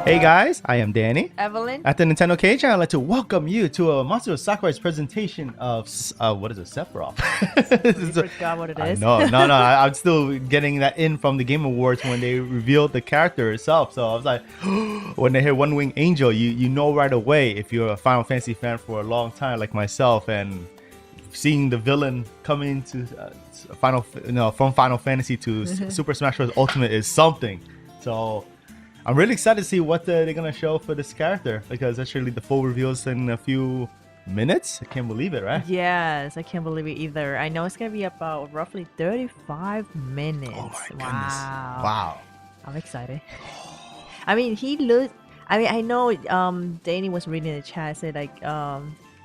Hey guys, I am Danny. Evelyn. At the NintendoCade channel, I'd like to welcome you to Masahiro Sakurai's presentation of what is it, Sephiroth? I forgot what it is. No. I'm still getting that in from the Game Awards when they revealed the character itself. So I was like, when they hear One Wing Angel, you know right away if you're a Final Fantasy fan for a long time like myself, and seeing the villain come into from Final Fantasy to Super Smash Bros. Ultimate is something. So I'm really excited to see what they're gonna show for this character, because actually the full reveals in a few minutes. I can't believe it, right? Yes, I can't believe it either. I know it's gonna be about roughly 35 minutes. Oh my goodness! Wow. Wow. I'm excited. I mean, he looked. I mean, I know. Danny was reading the chat. Said like,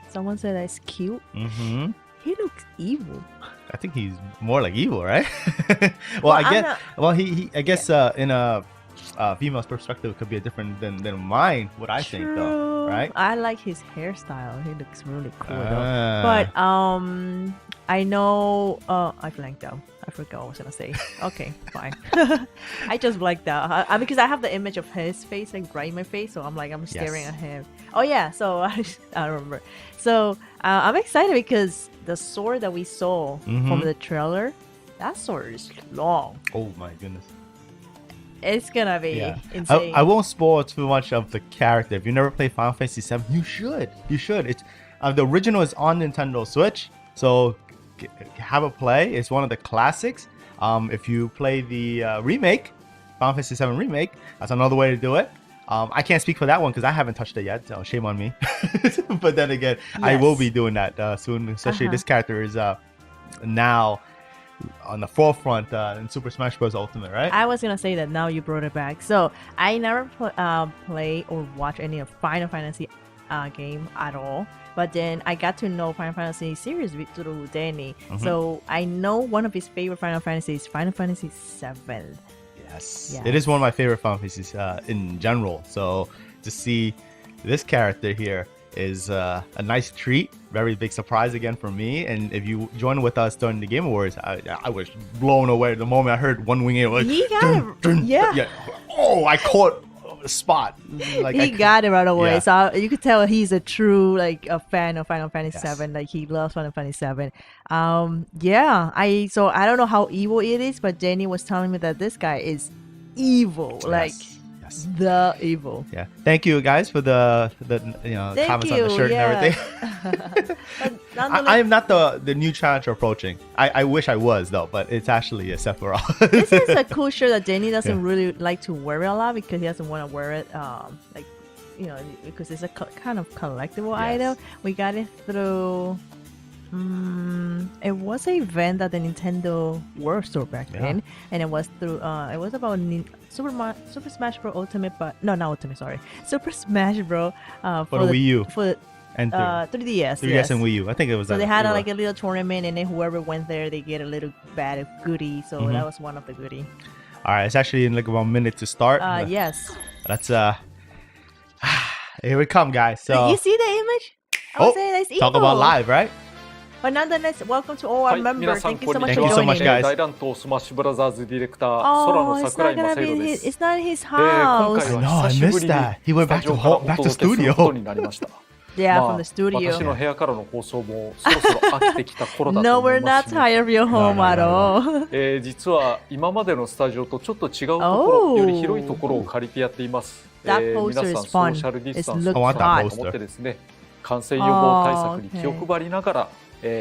someone said that's cute. Mm-hmm. He looks evil. I think he's more like evil, right? I guess in a female's perspective, it could be a different than mine. What I think, though, right? I like his hairstyle. He looks really cool, though. But I know. I blanked out. I forgot what I was gonna say. Okay, fine. I just blanked out because I have the image of his face like right in my face, so I'm staring at him. Oh yeah, so I remember. So I'm excited because the sword that we saw from the trailer, that sword is long. Oh my goodness. It's gonna be insane. I won't spoil too much of the character. If you never played Final Fantasy VII, you should. It's the original is on Nintendo Switch, so have a play. It's one of the classics. If you play the remake, Final Fantasy VII remake, that's another way to do it. I can't speak for that one because I haven't touched it yet, so shame on me. But then again, I will be doing that soon. Especially this character is now on the forefront in Super Smash Bros. Ultimate, right? I was gonna say that now you brought it back. So I never play or watch any of Final Fantasy game at all. But then I got to know Final Fantasy series through Danny. So I know one of his favorite Final Fantasy is Final Fantasy VII. Yes. It is one of my favorite Final Fantasies in general. So to see this character here is a nice treat. Very big surprise again for me. And if you join with us during the Game Awards, I was blown away the moment I heard One Wing Angel. Like, he got it. Yeah. Oh, I caught the spot. Like, he got it right away. Yeah. So you could tell he's a true a fan of Final Fantasy VII. Like he loves Final Fantasy VII. So I don't know how evil it is, but Jenny was telling me that this guy is evil. The evil. Yeah. Thank you guys for the comments on the shirt and everything. I am not the new challenger approaching. I wish I was though, but it's actually a Sephiroth. This is a cool shirt that Danny doesn't really like to wear it a lot because he doesn't want to wear it because it's a kind of collectible item. We got it through it was an event at the Nintendo World Store back then, and it was through it was about Super Smash Bros. Ultimate, but no, not Ultimate, sorry, Super Smash Bros. For the Wii U and 3DS, 3DS and Wii U. I think it was. So they had a little tournament, and then whoever went there, they get a little bag of goodie. So that was one of the goodie. All right, it's actually in like about a minute to start. Yes. Let's here we come, guys. So you see the image? I would say that's evil. Talk about live, right? But nonetheless, welcome to all our members. Thank you so much for Thank you so joining. much, guys. 大乱闘スマッシュブラザーズディレクター Oh, 空野 it's 桜 not 井 gonna 正 be 宏で his. す。 It's not his 今 house. 回 No, は I 久しぶ missed りに that. He went スタ back ジ to オからお back to 届けする studio. ことになりました。 Yeah, ま from あ the studio. 私の部屋からの放送もそろそろ飽きてきた頃だと No, 思 we're いま not すしね tired of your home at all. 実は今までのスタジオとちょっと違うところ、より広いところを借りてやっています。 That 皆 poster さん is ソ fun. ーシャルディス It タンス looks を hot. 守ってですね、感染予防対策に気を配りながら、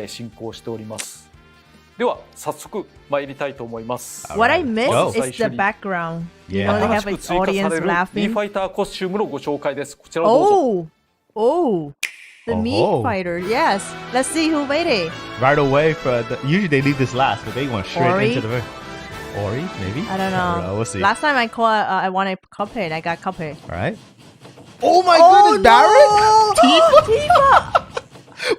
進行しております。では早速参りたいと思います。 What I miss Go. is the background. You Yeah. know, they 新 have しく an 追加さ audience れる laughing. ミーファイターコスチュームのご紹介です。こちらをどうぞ。Oh, the meat fighter. Yes. Let's see who made it. Right away usually they leave this last, but they went straight Ori? into the Ori, maybe? I don't know. We'll see. Last time I wanted Cuphead. I got Cuphead. All right. Oh my goodness, Barrett! Tifa!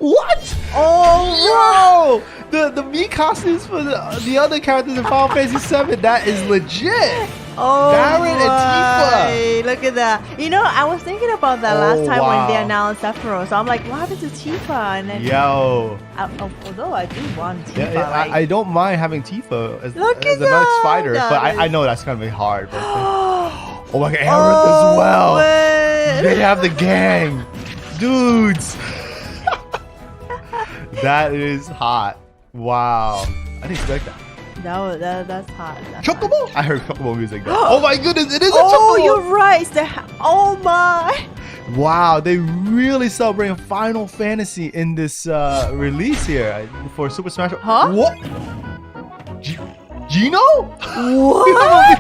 What? Oh, Bro! The Mii costumes for the other characters in Final Fantasy VII, that is legit! Oh, Barrett and Tifa. Look at that. You know, I was thinking about that last time when they announced Sephiroth. So I'm like, what happened to Tifa? And then, Yo. although I do want Tifa. Yeah, like, I don't mind having Tifa as Look the at next that. fighter, That but is- I know that's gonna be hard. But Oh my god, Aerith as well. Man. They have the gang. Dudes. That is hot. Wow. I didn't expect that. That's hot. That's Chocobo? I heard Chocobo music though. Oh my goodness, it is a Oh, Chocobo. you're right. It's the oh my. Wow, they really celebrating Final Fantasy in this release here for Super Smash Bros. Huh? What? Gino? What?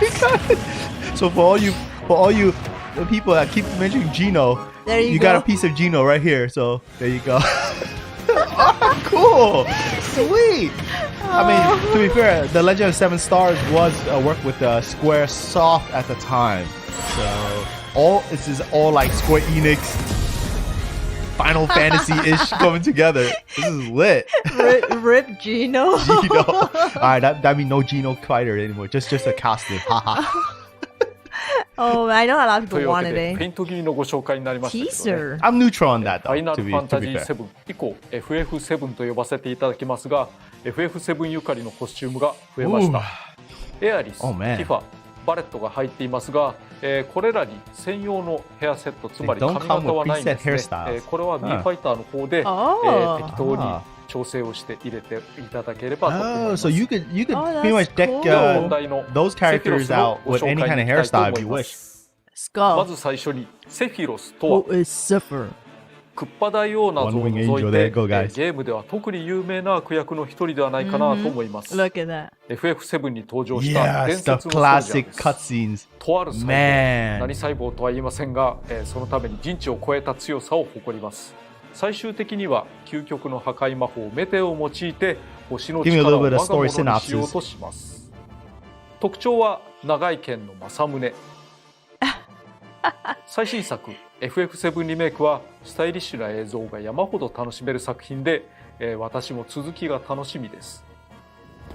So for all you people that keep mentioning Gino, There you got go. a piece of Gino right here. So there you go. Oh, cool, sweet. I mean, to be fair, The Legend of Seven Stars was worked with Square Soft at the time. So this is all like Square Enix, Final Fantasy-ish coming together. This is lit. Rip Gino. Gino. Alright, that means no Gino fighter anymore. Just a costume. Haha. Oh, I know a lot of と people いうわけ wanted で it. ペイント気味のご紹介になりましたけど、ね、 Teaser. I'm neutral on that フ though. ァイナル To フ be, ァンタ to ジ be ー fair. 7以降 FF7 と呼ばせていただきますが FF7 ゆかりのコスチュームが増えました。エアリス、テ Oh, man. ィファ、バレットが入っていますが、これらに専用のヘアセット、つまり They don't 髪 come 型は with ないんです preset ね。 hairstyles. これは B ファイターの方で、 Oh. 適当に調整をして入れていただければと思い Oh, ます so you could Oh, pretty much that's deck cool. 本題の those セフィロ characters スの out ご with 紹 any 介 kind に of 行きたい hairstyle と if 思 you いま wish. す。 Let's ま go. ず最初にセフィロスとは Who is Sephiroth? クッパ大王などを One wing 除 angel い there, て go guys. ゲームでは特に有名な悪役の一人ではないかなと思います。 Look at that. FF7 に登場した Yes, 伝 the 説のソルジャー classic です。 cutscenes. とある細胞、 Man. 何細胞とは言いませんが、そのために人知を超えた強さを誇ります。最終的には究極の破壊魔法メテオを用いて星の Give me a 力 little を bit 我 of が story 物にしよう synopsis. とします。特徴は長い剣の正宗。最新作 FF7 リメイクはスタイリッシュな映像が山ほど楽しめる作品で、私も続きが楽しみです。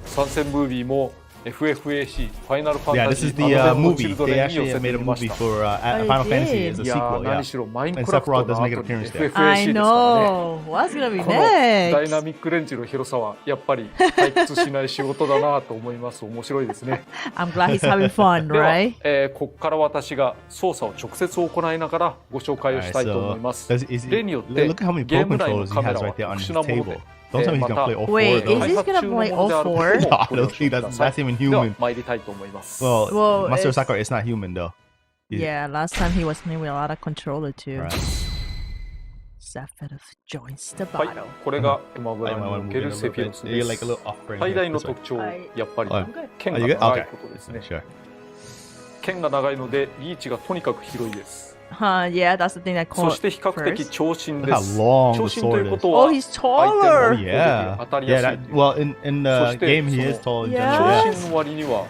参戦ムービーも FFAC ファイナルファン Yeah, タ this ジ is ー the アドベントチ movie. ルド They レンに寄 actually せて made a みまし movie た。 for Oh, Final they Fantasy did. as a いや sequel. ー Yeah. 何しろマイン And クラフト Sephiroth の does 後 make に an appearance there. I FFAC ですからね。 know. What's gonna be このダイ next? ナミックレンジの広さはやっぱり退屈しない仕事だなと思います。面白いですね。 I'm glad he's having fun, では、 right? ここから私が操作を直接行いながらご紹介をしたいと思います。 例によって look how many ゲー Pro ム内の controllers he カメラ has は right there on 特 his 殊なもので table. Don't tell me he's gonna play all four Wait, of those. is he gonna play all four? No, I don't think that's even では human. 参りたいと思います。 Well, Well, Master it's- Sakurai is not human though. Yeah, last time he was playing with a lot of controller too. Right. Sephiroth joins the はい battle. これがスマブ I ラに might お want to け move る in a セ little フィロ bit. ス You're で like a す。 little off frame. 最大 here. の This way. 特徴、はいやっぱり Oh, 剣 are が you good? 長い Okay. ことですね。 Sure. 剣が長いのでリーチがとにかく広いです。 Yeah, that's the thing that そ caught して比較的 first. 長身 Look で how す。 long 長 the 身という sword こ is. とは Oh, he's taller. Oh yeah. 当たり Yeah. やすい That, well, in the そして game he その is tall in Yeah. general. 長 Yeah. 身の割には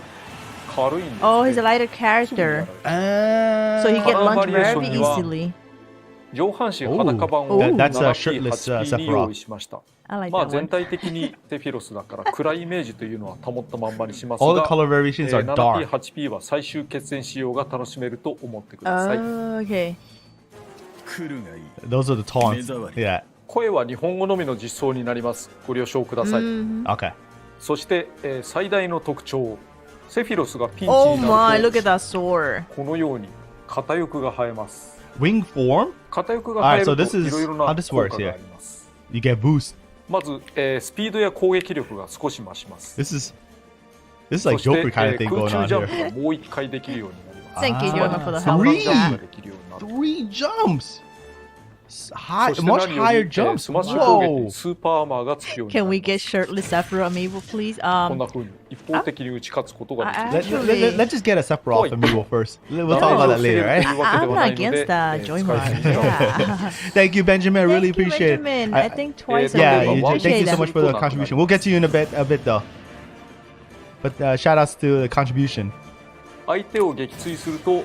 軽いんです、ね。 Oh, he's a lighter すぐに character. やられる So he get Color launched very variation には easily. 上半身裸版を Oh, that's a 7P、 shirtless, 8P に Sephiroth. 用意しました。 I like まあ that 全 one. 体的にセフィロスだから暗いイメージというのは保ったまんまにします All the が、color variations are 7P、 dark. 8P は最終決戦仕様が楽しめると思ってください。 Oh, okay. Those are the taunts. Yeah. 声は日本語のみの実装になります。ご了承ください。 Mhm. Okay. そして、最大の特徴、セフィロスがピンチ Oh に my, な look る at と that sword. このように片翼が生えます。 Wing form? 片翼が生える Alright, so this と is いろいろ how な this 効 works 果 here. があります。 You get boost. まず、スピードや攻撃力が少し増します。 This is like そして、 Joker kind of thing 空 going 中 on ジャン here. プがもう一回できるようになります。 Thank you, Ah. Jonah, for the 3 help. 段 Three. ジャンプができるようになる。 Three jumps. そ High, して much 何よ higher り、 jumps. スマッシュ攻撃 Whoa. にスーパーアーマーがつくようにな Can り we ま get す。 shirtless Sephiroth amiibo, please? こんな風に一方的に打ち勝つことができます。 Let's just get a Sephiroth amiibo first. We'll talk about that later, right? I'm not against that. Join mine. Yeah. Thank you, Benjamin. I really Thank you, appreciate it. Benjamin. I think twice Yeah, a week. thank Appreciate you so that. much for the contribution. We'll get to you in a bit though. But shout outs to the contribution. 相手を撃墜すると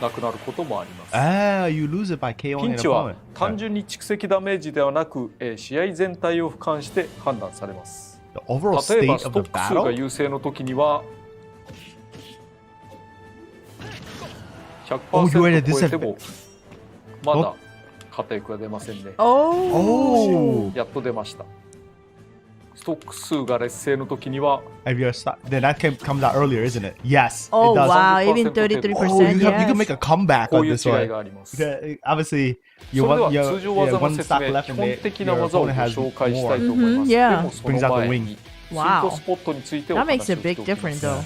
なくなることもあります。 Ah, you lose it by ピ KOing ン an チは opponent. 単純に蓄積ダメージではなく、試合全体を俯瞰して判断されます。 The overall 例えば state ス of ト the ック数が battle. 優勢の時には Oh, you were at 100% a 超えてもまだ片翼が出ませんね。 Oh. Oh. やっと出ました。ストック数が劣勢の時には If you're then that comes out earlier, isn't it? Yes, Oh it does. wow, even 30% Oh, 33%. you Yes. can make a comeback こう on いう this 違い one. があります。 Obviously, そ you れでは want 通常技の one 説 stock 明、 left 基 and 本的な your 技を opponent ご has 紹介したい more. と思います。 Mhm, yeah. でもその Brings out the 前 wing. に、スイ Wow. ートスポットについてお That 話 makes をし a て big おきま difference す。 though.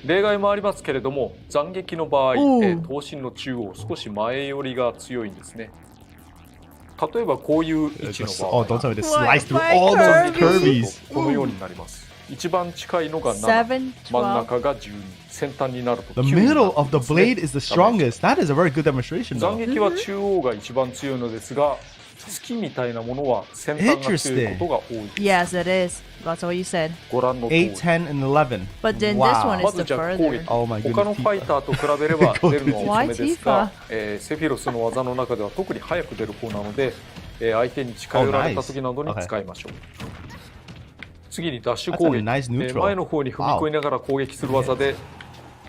例外もありますけれども、斬撃の場合、Ooh. 頭身の中央少し前寄りが強いんですね。例えばこういう位置の場 Oh, 合、 don't tell me to What? slice through My all those curvies. curvies. このようになります。一番近いのが7、 7, 真ん 12. 中が12、先端になると The 9になる middle ん of the ですね blade is the strongest. That is a very good demonstration, 斬 though. 撃は中央が一番強いのですが、月みたいなものは先端が強いことが多いです。 Yes, it is. That's what you said. ご覧の通り。 8, 10, and 11. But then this one Wow. is the まずじゃあ攻 further. 撃。 Oh my 他の goodness. ファイターと比べれば出るのは遅めですが Why、セフィロスの技の中では特に早く出る方なので、相手に近寄られた時などに使いましょう。次にダッシュ攻 That's a 撃、 nice neutral. 前の方に踏み込みながら攻撃する技で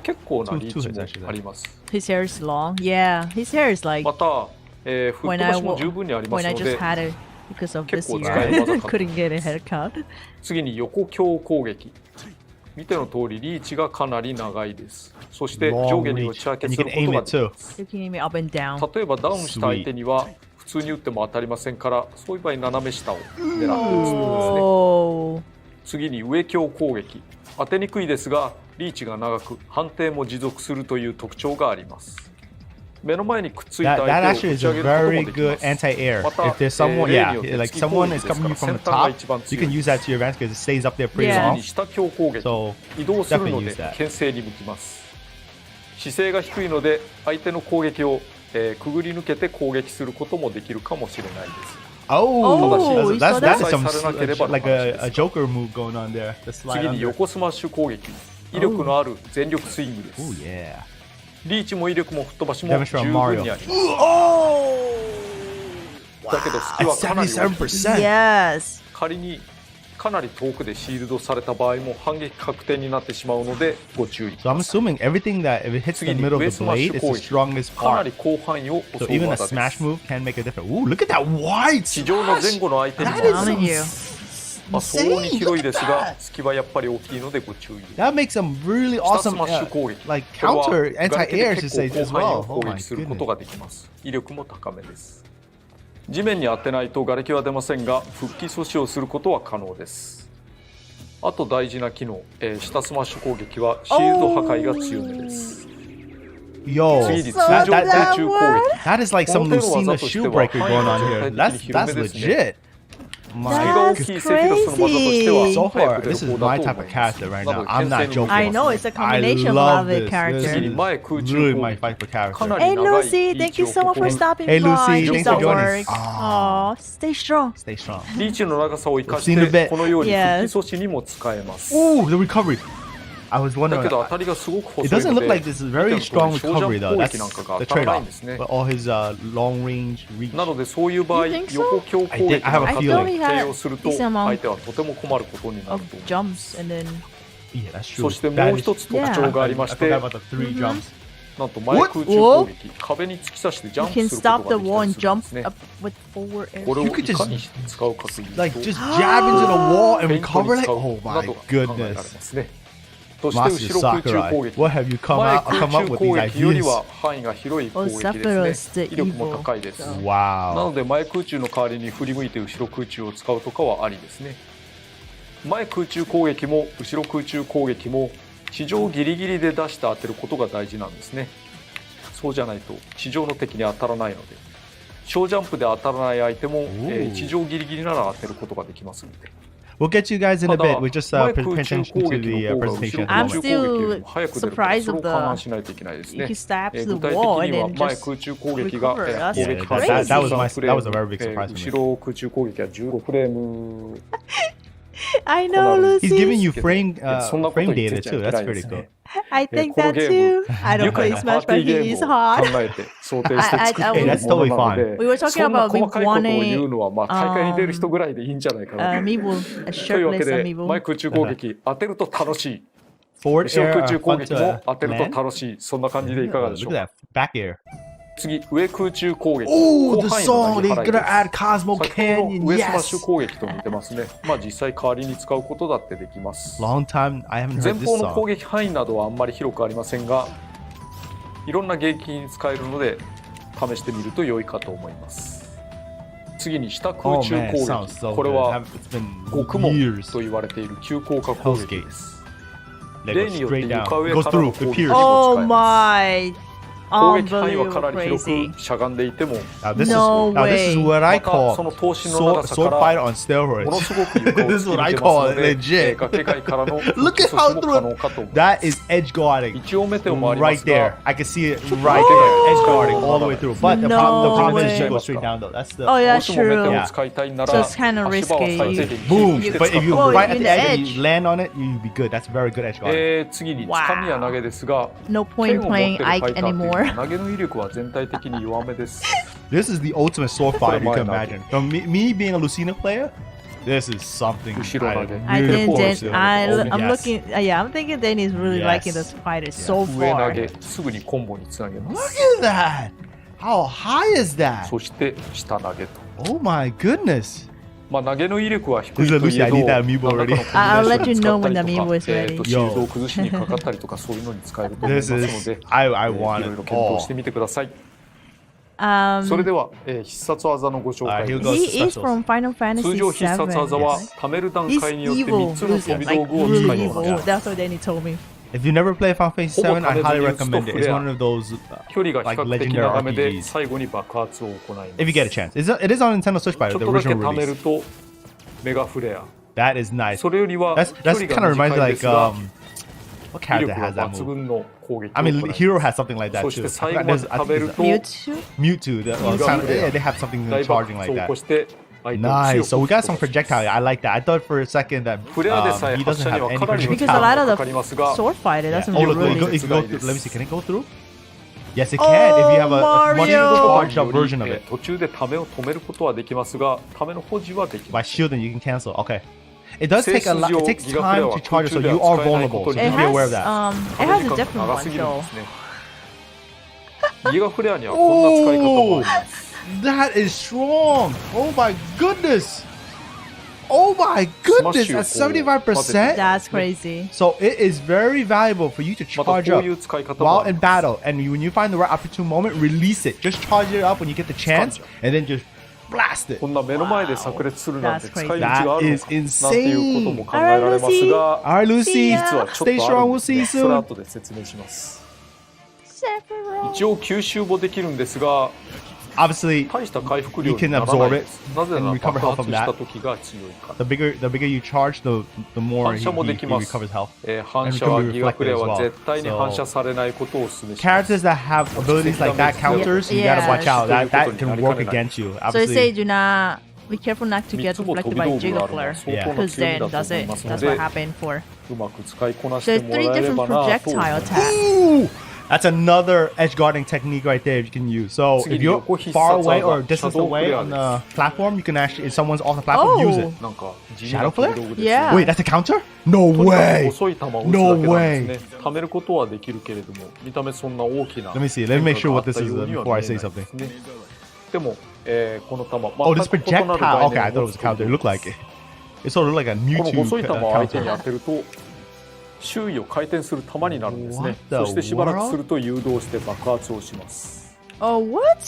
結構なリーチもあります。 His hair is long. Yeah, his hair is like また、吹っ飛 when ば I しも十分にありま when す I の just で、 had it because of this 結構 year. 使える技かと Couldn't get a haircut. 次に横強攻撃。見ての通りリーチがかなり長いです。そして上下に打ち分けすることができます。 You can aim it up and down. 例えばダウンした相手には普通に打っても当たりませんから、そういう場合斜め下を狙って打つんですね。 Oh. 次に上強攻撃。当てにくいですがリーチが長く判定も持続するという特徴があります。目の前にくっついた That 相 actually 手を打 is ち上 a げることも very でき good ます。 anti-air. また、 If there's someone, 例 yeah, によって like 突き攻 someone 撃 is ですか coming ら from 先 the 端が top, 一番 you 強 can い use that to your advantage because it stays up there pretty Yeah. 次 long. に下強攻撃。 So 移動するの definitely で use that. 牽制に向きます。姿勢が低いので相手の攻撃を、くぐり抜けて攻撃することもできるかもしれないです。 Oh, you saw that that? is some like a Joker move going on there. The slide 次に under. 横スマッシュ攻撃。威力のある全力スイングで Oh す。 yeah. リーチも威力も吹っ飛ばしも Demonstrate 十 on 分にあります。 Oh. だけど隙は At かなり大きい。 77%. Yes. 仮にかなり遠くでシールドされた場合も反撃確定になってしまうのでご注意く So だ I'm さい。 assuming everything that if it hits the 次に middle 上 of ス the マッ blade, シュ it's 攻 the 撃。 strongest かな part. り広範囲を襲 So う even a 技で smash す。 move can make a difference. Ooh, look at that wide 地上の前 smash. 後の相手に That も I'm telling you. 相応に広いですが隙はやっぱり大きいのでご注意。 That makes some really 下 awesome スマッシュ攻撃。 like これは counter 瓦礫で anti-air 結 to say 構 as 広範囲 well. を Oh 攻 my 撃すること goodness. ができます。威力も高めです。地面に当てないと瓦礫は出ませんが復帰阻止をすることは可能です。あと大事な機能、下スマッシュ攻撃はシールド破壊が強めです。 Yo, 次に通 that, 常 that, 空 that, 中攻撃。 that is like some この手の Lucina 技としては shoe breaker going on 範囲 here. が That's 全体的に広め that's ですね。 legit. 隙 My が大きいセフィロスの技としては So 早 far, く出る this is 方だ my と type 思 of います。 character right な now. ので I'm 牽 not 制に向き joking. ます I know it's a I combination of love the this. characters. This 次に is 前空中 really 攻 my 撃。 type of か character. な Hey り長い Lucy, リー thank チ you を so much for 誇る stopping Hey, Lucy, by. thanks Just for at joining. work. Aw, stay strong. Stay strong. リーチの長さを生かし We've seen a て bit. このように復 Yes. 帰阻止にも使えます。 Ooh, the recovery. I was だ wondering. けど当たりがすごく It 細い doesn't の look で like this is very 見ての strong 通り長 recovery ジャ though. ンプ攻 That's 撃なんかが the 当たらないん trade-off. ですね。 But all his long range reach. なのでそういう場合 You think so? 横強攻 I 撃 have a の feeling. 数を併用すると Decent amount 相手はとても困ることにな Of ると思います。 jumps and then Yeah, that's true. そしても That う is- 一つ特徴がありまし I て、 forgot about the three jumps. なんと前空中攻撃、壁に突き刺してジャ you ンプ can するこ stop と the ができ wall たり and するん jump ですね。 up with forward air. これを You い could か just に使うかというと、 Like just jab into the wall and フェイント recover に like. 使う Oh な my どが考えられま goodness. すね。そして Master 後ろ空中攻 Sakurai, 撃。 what have you come 前 up 空 come 中 up with 攻 these 撃より ideas? は範囲が広い攻 Oh, 撃 Sephiroth で is すね。 the 威力も evil. 高いです。 So- な Wow. ので前空中の代わりに振り向いて後ろ空中を使うとかはありですね。前空中攻撃も後ろ空中攻撃も地上ギリギリで出して当てることが大事なんですね。そうじゃないと地上の敵に当たらないので、小ジャンプで当たらない相手も、地上ギリギリなら当てることができますので。 We'll get you guys in a ただ bit. We just 前 pay 空中 attention 攻 to 撃 the の方が後ろ presentation 空 at 中 the moment. 攻撃よりも早く出るから、 surprised それを of the- 勘案しないといけないですね。 He stabs 具 the 体的 wall に and は then 前 just 空中攻撃が recover. 攻 That's 撃 Yeah, 開 that 始 was 13 my フレー that was a ム very big surprise to 後 me. ろ空中攻撃は15フレーム I know, He's He's giving Lucy. you frame そんなこと frame 言っ data てちゃい too. けな That's いで pretty す cool. ね。I think この that ゲー too. ム I 愉 don't 快 play なパー Smash, ティ but ーゲ he ー is ムを hot. 考えて想定して作ってい Hey, る that's もの totally なの fine. で、 We were talking そんな about 細かいことを Wing 言うのはまあ大会に出る人ぐらいでいいんじゃないかなと。 Amiibo, a というわけ shirtless で Amiibo. 前空中攻撃当てると楽しい。 Forward 後ろ air 空中 or 攻 front 撃も to 当てる land. と楽しい。そんな感じでいかがでしょ Look う at か。 that back air. 次、上空中攻撃。 Oh, 広 the 範囲 song. の They're 投げ払い gonna です。 add Cosmo 先ほど Canyon. の上スマッシュ Yes. 攻撃と似てますね。まあ実際代わりに使うことだってできます。 Long time I haven't 前 heard 方 this の攻 song. 撃範囲などはあんまり広くありませんが、いろんな撃に使えるので試してみると良いかと思います。次に下空 Oh 中 man, 攻 it sounds 撃。 so これ good. は It's been 極門 years. と言われている急降下攻撃です。 They 例 go によって straight 床 down. 上 Goes からの through 攻 the 撃 piers. も Oh 使えます。 my. 攻撃範囲はか Unbelievable なり広 crazy. くしゃがんでいても、 Now this No is now this is way. what I また call その頭身の長さか sword ら fighter on もの steroids. すごく床を This 突 is き what 抜 I けます call の it で、 legit. 崖外からの Look 阻 at how 止も可能かと思いま That す。 is edge guarding 一応目手を回りま right す there. が、 I can see it right there. Edge guarding all the way through. But the No problem is way. you go straight down though. That's the Oh も yeah, しも目手 true. を使いたいな So ら、 it's kind of 足場は risky. 最低限 boom. 禁止で But 使 if you う。 Oh, right at in the the edge and edge. you land on it, you'll be good. That's very good edge guarding. 次につかみや投げですが、 No 剣 point を持って playing るファイ Ike ターっていうの anymore. は投げの威力は全体的に弱めです。 This is the ultimate sword fighter you can Put it imagine. From me being a Lucina player, this is something Ushiro I nage. I really think forward Dan, to. I'm Yes. looking. Yeah, I'm thinking Danny's really Yes. liking this fighter so 上投 far. げ、すぐにコンボにつなげま Look す。 at that! How high is that? そして下投げと。 Oh my goodness! まあ投げの威力は低い This is とい Lucy. え I ど、 need that amiibo 何らかの already. コンビネーション I'll let you を know 使った when り the と amiibo か、 is ready. シールドを崩しにかかったりとかそういうのに使えると思い This ますの is で、 I い want ろい it ろ検討 all. してみてください。それ Um, では、必殺技のご紹 Alright, 介 here です。 goes. he is from Final 通 Fantasy 常必殺技 VII. は貯める段 He's 階によって evil, 3つの飛び like 道具を使 really いま evil. す。 That's what Danny told me. If you never played Final Fantasy VII, I highly Hobo recommend it. It's one of those 距離が比 like 較的 legendary 長めで RPGs. 最後に爆発を行います。 If you get a chance, it is on Nintendo Switch by ちょ the っとだけ original 貯める release. とメガフレア。 That is nice. それよりは That's 距 that's 離 kind of が reminds me 短いで like すが、 what 威 character 力は has that 抜 move? 群の攻撃を I 行 mean, います。 Hero has something like that そして too. 最後まで I 食べる think と Mewtwo? Mewtwo. Yeah, they have something 大爆 charging 発 like を起 that. こして相手を Nice. 強 So く we 吹 got き some 飛ばします。 projectile. I like that. I thought for a second that フレアでさえ he 発 doesn't 射に have は any かなりの Because 時 a 間 lot が of かかりますが、 the sword fighter Yeah. doesn't Oh, look, really. it can go Really? through. Let me see. Can it go through? Yes, it can. If you have a much Mario. charged up version of it. 途中でためを止めることはできますが、ための保持はできま By せん。 shielding, you can cancel. Okay. It does take a lot. It takes time to charge it, so you are vulnerable. So It just be aware of has that. it has a different 長 one すぎるん though. ですね。ギガフレアにはこんな使い方もあります。 That is strong. Oh my goodness. Oh my goodness. At 75%. That's crazy. So it is very valuable for you to また charge こ up ういう使い方も while あり in ます。 battle. And when you find the right opportune moment, release it. Just charge it up when you get the chance, and then just blast it. こんな目の前で炸裂するなんて That's 使い crazy. 道があるのか That is なんていうことも考えられますが、 All right, Lucy. 実実はちょっ Stay とあ strong. るん We'll です see you ね。それ soon. 後で説明します。 Sephiroth. 一応吸収もできるんですが、 Obviously, 大した回復量 You に can ならな absorb いで it す。なぜなら and recover 爆 health 発 from した that. 時が強いから。 the bigger you charge, the more 反 he 射もできます recovers health. 反射はギガフレアは絶対に反射されないことをお勧めします。 Characters that have abilities like that counters, you gotta watch out. That can work against you. So they say Obviously, do not be careful not to 3 get つも飛 reflected び by 道具があ Giga るのは Flare 相当な because 強み then だと that's 思い it. ますの That's で、 what happened for. うまく使いこなし So て there's も three らえれ different ばなと projectile 思います。 attacks. ooh, that's another edge guarding technique right there you can use. So if you're far away or distance away on the platform, you can actually, if someone's off the platform, use it. なんか地味な飛び道具ですね。 Yeah. Wait, that's a counter? No とにかく way. 細い球を打つだけなんですね。貯めることはできるけれども、見た目そんな大きな Let me see. Let me make sure what this 変 is 化があったようには before I 見え say ない something. ですね。でも、この球、 Oh, this 全く異なる projectile. 概 Okay, I 念 thought を it 持 was つ a counter. It こと looked like it. It sort of looked like a この Mewtwo 細い球を相手に counter. 当てると周囲を回転する球になるんですね。 What the そしてしばらくすると誘導して爆発をします。 Oh what?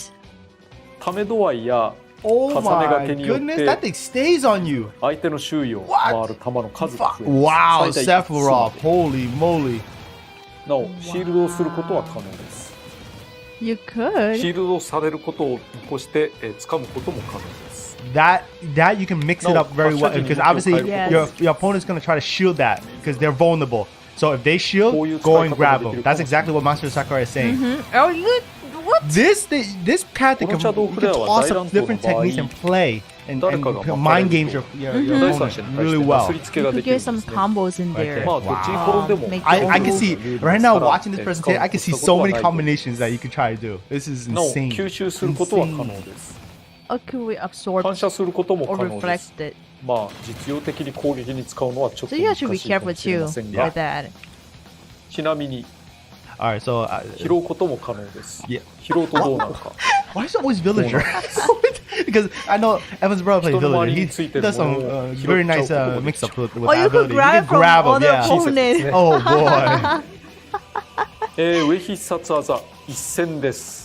ため度合いや Oh 重ねが my けによっ goodness, て that thing stays on you. 相手の周囲を回る球の数が増え Wow, ます。最大 Sephiroth. Holy moly. なお、シールドをすることは可能です。 You シ could. ールドをされることを見越して、掴むことも可能です。 That you can mix it No, up very well actually, because you obviously can- your opponent's gonna try to shield that because they're vulnerable. So if they shield, go and grab them. That's exactly what Masahiro Sakurai is saying. Oh look what? This character can, Shadow you can Flare tossは up different 大乱闘の場合 techniques and play and 誰かが mind games your 第三者 opponent に対 really してな well. すりつけ You がで could きるん get で some すね。 combos in Right there. there. まあ、どっちに転んでも Make I can your see own. right now watching this presentation, I can see so many combinations that you could try to do. This is なお、 insane. 吸収することは可能です。 Or could we absorb 反射することも or 可能です reflect。it? まあ、実用的に攻撃に使うのはちょっと So you 難 have to be しいか careful もしれ too ませんが with、that. ちなみに Alright, so 拾うことも可能です。 Yeah. 拾うとどうなるか。 Why is it always villager? Because I know Evan's brother plays villager. He does some very nice mix-up with Oh, that you could ability. grab from other yeah. opponent. Oh boy. 上必殺技一戦です。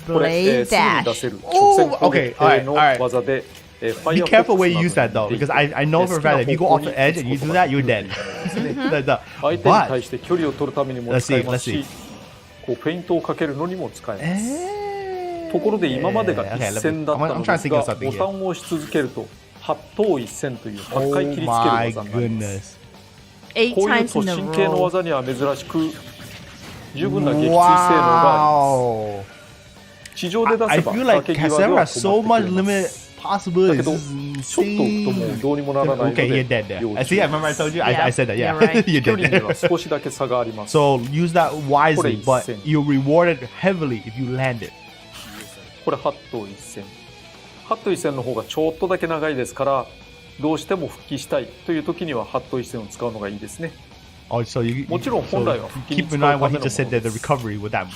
これ、 Blade すぐに出 dash. せる直線攻 Okay, 撃 alright, の alright. 技で、Be careful where you use that though, because I know for a fact that if you go off the edge and you do that, you're dead. 相手に対 But して距離を取るためにも使えますし、こうフェイントをかけるのにも使えます。ところで今までが一戦だったのですが、ボタンを押し続けると八頭一戦という8回切りつける技になります。こういう突進系の技には珍しく、十分な撃墜性能があります。地上で出せば I feel like 崖際で Casera は has so 止 much まってくれま limited す。 possibilities. だけど This is ちょっと置くともう insane. どうにもならないの Okay, you're で dead there. 要 I 注 see. 意 I remember I told you. I said that. Yeah, Yeah, right. you're 距離に dead は there. 少しだけ差があります。 So use that wisely, but これ一戦。 you're rewarded heavily if you land it. これ8頭一戦。8頭一戦の方がちょっとだけ長いですから、どうしても復帰したいという時には8頭一戦を使うのがいいですね。 Oh, so you もちろん本来は so 復帰に keep 使 in うた mind めの what も he の just said で there, the す。 recovery with that.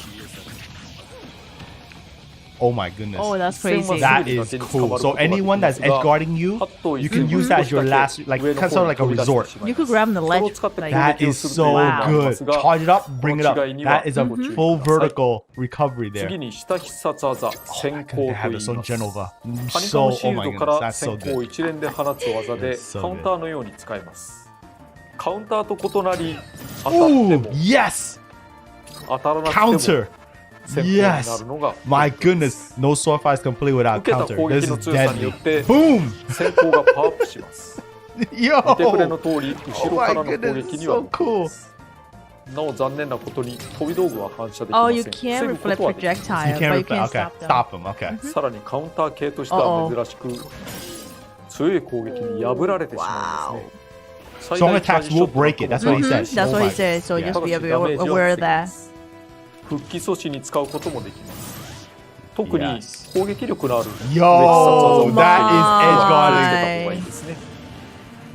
Oh my goodness. Oh, that's crazy. That is cool. So anyone that's edge guarding you, you can use that as your last, like kind of sort of like a resort. You could grab the ledge. Like, That is so Wow. good. Charge it up, bring it up. That is a full vertical recovery 次 there. に下必殺技、先 I 行と couldn't 言 have い this on ます。 JENOVA. ハニカ So, ムシ oh ー my ルドか goodness, ら that's so 先行 good. 一連で放つ技で So good. カウンターのように使えます。カウンターと異なり、当たって Ooh, も yes! 当たらなくて Counter! も先行になるのが My goodness, no sword fight is complete without 受けた counter. 攻 This 撃の is 強さによ deadly. って Boom! 先行がパワーアップします。見てくれ Yo! の通り、後 Oh ろか my らの攻 goodness, 撃には so 向かい cool. ますなお残念なことに飛び道具は反射できま Oh, せん。 you 防 can't ぐこ reflect とはできます。 projectile, You but can't you reflect. can Okay, stop them. stop him. Okay. さらにカウンター系としては珍しく強い攻撃に破られてしまいますね。 Strong attacks will break it. That's what he said. That's what he said. So Yeah. just be aware of that. 復帰阻止に使うこともできます。特に Yes. 攻撃力のある Yo, that is edge つけた guarding. 方がいいですね。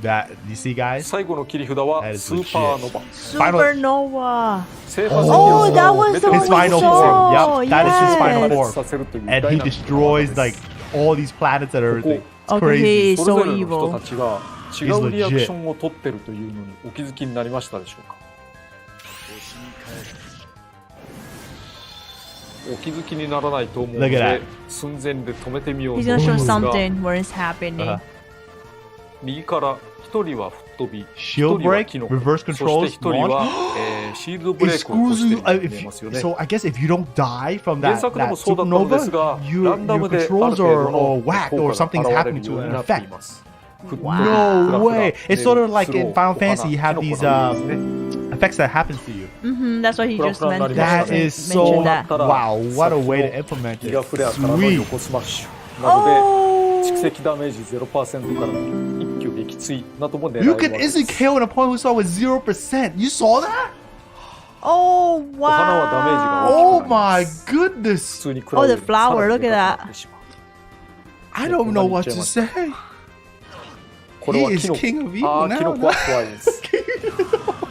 That you see, guys? 最後の切り札は That is スーパーノバ。 Supernova. 制覇 Oh, that was the His one final we form. saw. Yep, that is his final Yes. form. させるという And ダイ he ナミックな技 destroys です like all these planets and everything. It's Okay, crazy. he's それ so ぞれの人 evil. たちが違うリアクションを取ってるというのにお気づきになりましたでしょうか。お気づきにならないと思うの Look at で that. 寸前で止めてみよう He's と思 gonna い show ますが、 something where it's happening. 右から1人は吹っ飛び、 Shield 1人は break, キノコ、 reverse そして controls, 1人は、シールドブ It レイクを起こ screws してい you. るように見えますよね。 So I guess if you don't die from 原 that, 作でも that そうだったのですが、 supernova, ランダ your ムである controls 程 are 度の all 効 whacked 果 or が something's 現れ happening る to よう an になって effect. います。 No way. It's sort of like in Final フラ Fantasy, you have these キノコのようですね effects that happens to you. That's what he just meant. That is so mentioned that. wow. What a way to implement ギ it. ガフレアからの Sweet. 横スマッシュなどで Oh. 蓄積ダメージ 0% からの一挙撃墜なども狙える You わけ can です。 instantly KO an opponent who saw with 0%. You saw that? Oh お花はダメージが Oh 大きくなり my ます。 goodness. 普通に食らうより Oh, the flower, さらに look at でかくな that. ってしまう I don't know what to say. これは He キ is ノコ。 king of evil ああ、 now. キノコは怖いです。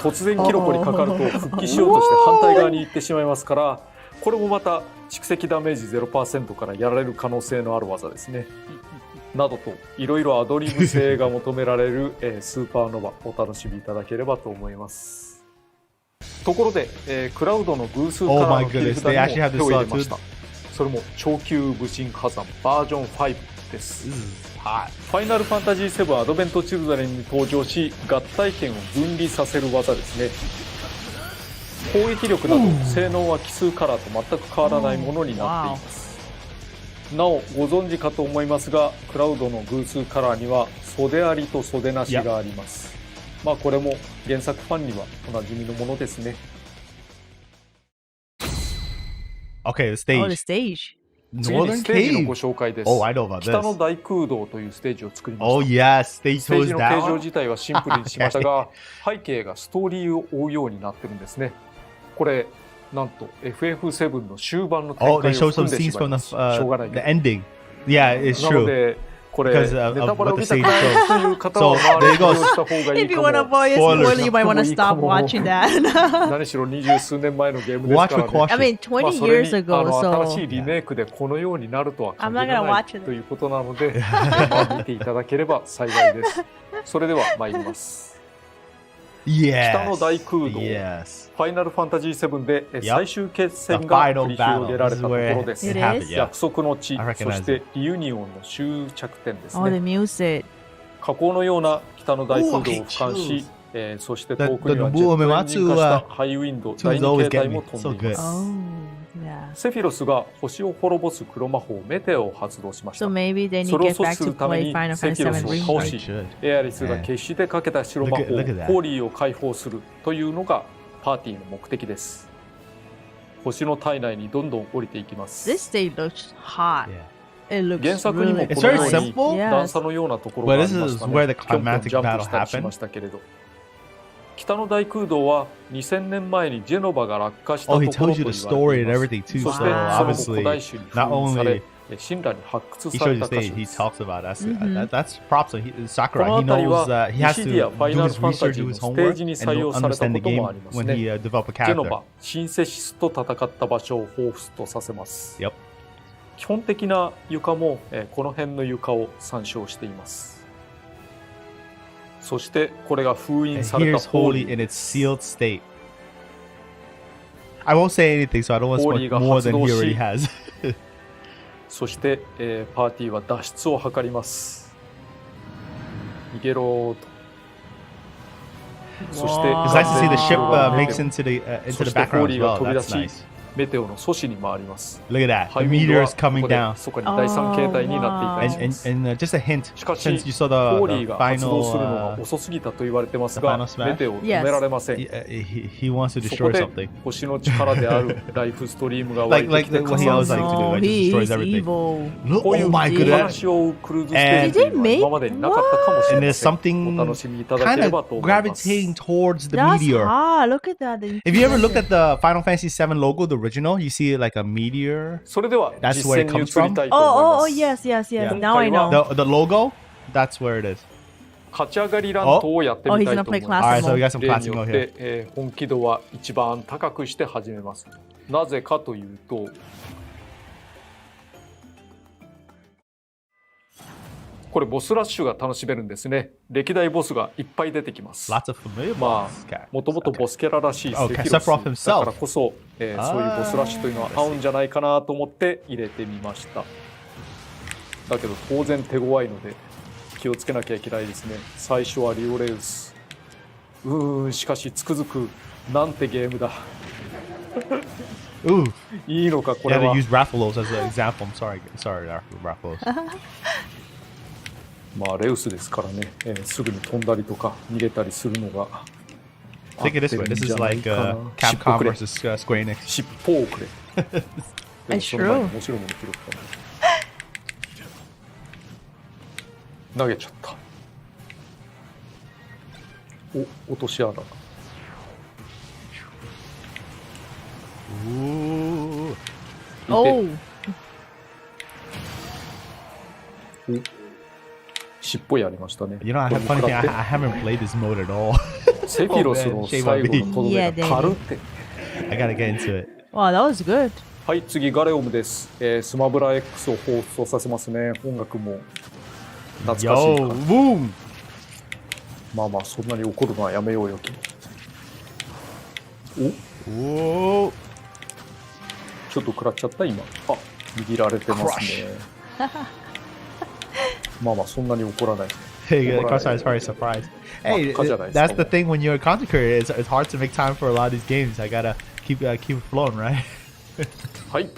突然キノコにかかると復帰しようとして反対側に行ってしまいますから、これもまた蓄積ダメージ 0% からやられる可能性のある技ですね。などといろいろアドリブ性が求められる、スーパーノバお楽しみいただければと思います。ところで、クラウドの偶数カラーの切り札にも手を入れました。それも超級武神火山バージョン5です。ファイナルファンタジー7アドベントチルドレンに登場し合体剣を分離させる技ですね。攻撃力など性能は奇数カラーと全く変わらないものになっています。なおご存知かと思いますがクラウドの偶数カラーには袖ありと袖なしがあります。まあこれも原作ファンにはおなじみのものですね。 Okay, the stage. Oh, the stage. 次に Northern ステージのご Cave. 紹介です。 Oh, I know about 北の this. 大空洞というステージを作りました。 Oh yes, stage ステー goes ジの形状 down. 自体はシンプルにしましたが背景がストーリーを追うようになってるんですね。これなんと FF7 の終盤の展 Oh, 開 they を show 含 some んでし scenes まい from ます。しょうがない the ね。 ending. Yeah, it's なの true. でこれ Because ネ of タバレ what を the 見たく stage ない shows. という方は So, 周り there に you 利 go. 用した方がい If い you か wanna も。 avoid a Spoilers. spoiler, you might wanna stop watching that. 何しろ20数年前のゲームです Watch か with らね。 caution. I mean, まあ 20それ years に ago, 新し so いリメイクでこのようになるとは I'm 限 not ら gonna ない watch it. ということなので、まあ見ていただければ幸いです。それでは参ります。 Yes. 北の大空洞 Yes. ファイナルファンタジー7で Yep. 最終決戦 The が final 繰り広げら battle. れ This た is とこ where ろです it It happened. is? Yeah. 約束の地 I recognize そしてリユニオンの終着点です Oh, the ね music. 火口のような北の大空洞を俯瞰 Ooh, し、そして The- 遠くには the ジェットエン Nobuo ジン化した Uematsu, ハイウィンド twos 第二 always 形態 get も me. 飛んでい So ま good. す Oh, yeah. セフィロスが星を滅ぼす黒魔法メテオを発動しました So maybe they そ need れを to 阻 get 止 back す to るため play に Final セフ Fantasy ィロス VII を Remake. 倒 I し should. エアリスが決してかけた白魔法 Look at that. ホーリーを解放するというのがパーティーの目的です。星の体内にどんどん降りていきます。 This stage looks hot. Yeah. It looks 原作にも really このよ It's very うに simple. 段差のようなところがありましたね。 But this is where the ぴょんぴょん climactic ジャンプ battle したりし happened. ましたけれど、北の大空洞は2000年前にジェノバが落下したと Oh, こ he ろと tells 言 you わ the れて story い and ます。 everything too. そ So してその後 obviously, 古代種に封 not 印され only 神羅に発掘 he され shows た the 箇 stage, 所 he です talks about that. Mhm. That's props to こ Sakurai. の He 辺り knows は he ニ has シディア to ファイ do ナル his ファンタ research, ジ do ーの his ステー homework, ジに and 採用 he'll された understand こ the ともあ game ります when ね。 he develop a ジェノ character. バ、シンセシスと戦った場所を彷彿とさせます。 Yep. 基本的な床も、この辺の床を参照しています。そしてこれが封印 And された here's ホーリ holy ー in で its す。 sealed state. I won't say anything, so I don't want to Holy spoil が more than he 発動し already has. そして、パーティーは脱出を図ります。逃げろーと。そして It's nice to see the ship 完全に makes into the そ into the してホー background リ as ーが well. 飛び出 That's し nice. メテオの阻止に回ります。 Look at that. ハ The イウィンドは meteors ここ coming で down. そこに第三形態になっていたりします And just a hint, しかし since you saw ホーリ the ーが発動するの final, が遅すぎたと言われてます the が final smash? メテオを止められません。 he wants to そこ destroy で something. 星の力であるライフストリームが湧い Like てきて what he 加 always 算 like す to る do. It Oh, he just destroys is everything. evil. Look, こうい oh う my お goodness. 話をクルーズステージというのは Did they make- 今までになかったかもしれ And ま there's せん。 something お楽しみいただ kind ければ of と思います gravitating towards the That's meteor. hot. Look at that. If you ever looked at the Final Fantasy VII logo, the original, you see like a meteor. それでは That's 実 where 践 it に comes 移りたい Oh, と思い oh, ま oh, す。 yes, yes, yes. Yeah. Now I know. The logo, that's where it is. 勝ち上がりラントをやってみたいと思い Oh, he's gonna play ます。 Alright, so we got some 例に classic よ mode っ here. て、本気度は一番高くして始めます。なぜかというと、これボスラッシュが楽しめるんですね。歴代ボスがいっぱい出てきます。 Lots of familiar ま boss あ、もともとボスキャラらしいセフ Okay, ィロス Sephiroth だ himself. からこそ、そういうボスラッシュというのは合うんじゃないかなと思って入れてみました。だけど当然手強いので気をつけなきゃいけないですね。最初はリオレウス。しかしつくづくなんてゲームだ。 Ooh, いいのかこ you れ had は to。use Rathalos as an example. I'm sorry, Rathalos. まあレウスですからね、すぐに飛んだりとか逃げたりするのが。 Think it this way. This is like Capcom versus Square Enix. 尻尾をくれ。でもその前に面白いもの拾ったな。投げちゃった。お、落とし穴。 Ooh. Oh. 尻尾やりましたね。 You know, I have funny thing. I haven't played this mode at all. セフィロスの最後のとどめが軽って。 I gotta get into it. Wow, that was good. はい、次ガレオムです。スマブラ X を放送させますね。音楽も懐かしい Yo, か。 boom. まあまあそんなに怒るのはやめようよ君。お、 Whoa. ちょっと食らっちゃった今。あ、握られてますね。まあまあそんなに怒らない。 Hey, Crossfire is probably surprised. Hey, that's the thing when you're a content creator. It's hard to make time for a lot of these games. I gotta keep it flowing, right? はい。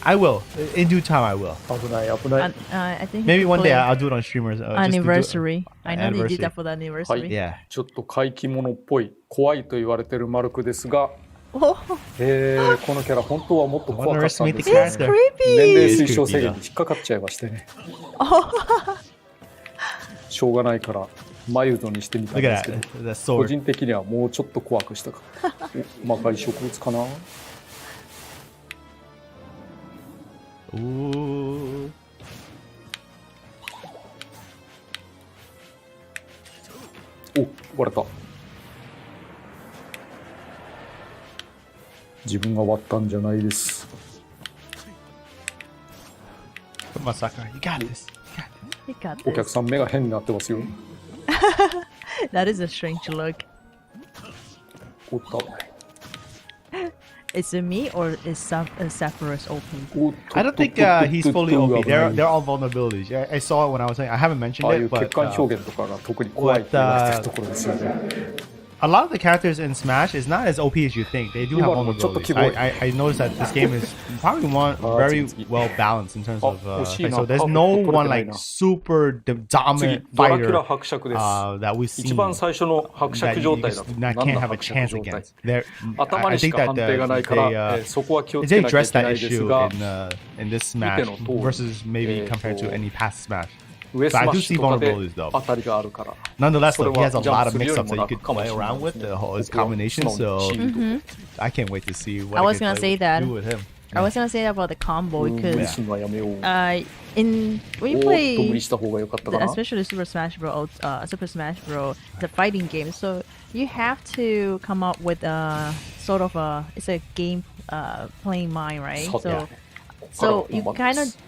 I will. In due time, I will. 危ない危ない。 I think Maybe one day play I'll do it on streamers. Just to do it. anniversary. I know they did Anniversary. that for the anniversary. Yeah. ちょっと怪奇物っぽい怖いと言われてるマルクですが、 Oh, このキャラ本当はもっと怖かったんです Underestimate よ the ね。 character. 年齢 creepy. 推奨制限に引っかかっちゃいましてね。しょうがないからマイルドにしてみたん Look で at すけど、 that. That 個 sword. 人的にはもうちょっと怖くしたかった。お、魔界植物かな。 Ooh. お、割れた。自分が割ったんじゃないです。Come on, Sakurai. You got this. You got お客 this. さん目が変になってますよ。That is a strange look. おっと危ない。Is it me or is Sephiroth OP? おっと I don't think he's fully OP. They're all vulnerabilities. I saw it when I was saying. I haven't mentioned ああいう it, 血 but 管表現とかが特に怖いって言われてるところですよね。a lot of the characters in Smash is not as OP as you think. They do have vulnerabilities. I noticed that this game is probably one very well balanced in terms of. So there's no one like super dominant ドラキュ fighter ラ伯爵です。 that we've 一番 seen 最初の伯 that 爵 you 状態だ just と。 not 何 can't の have a 伯爵 chance 状態 against. There, 頭 I にし think か that 判定がないから、 そこは気をつ they けなきゃい addressed け that ないです issue が、 in this Smash 見ての通り、 versus maybe compared to any past Smash. 上ス But マ I ッ do シ see ュとかで vulnerabilities though. 当たりがあるから。 Nonetheless, それ though, he は has a ジャン lot プ of するより mix-ups も that you 楽 could かも play しれない around で with, すね。 his 僕は combinations. 素直 So に信じ I can't wait to see what I was I gonna say that. do with him. I was gonna say that about the combo 無理 because するのはやめよう。 in when お you ーっと無 play 理した方が良かったかな。 especially Super Smash Bros. Super Smash Bros. The fighting game. So you have to come up with a sort of it's a game playing mind, right? さて、 So ここからは so you 本番で kind of す。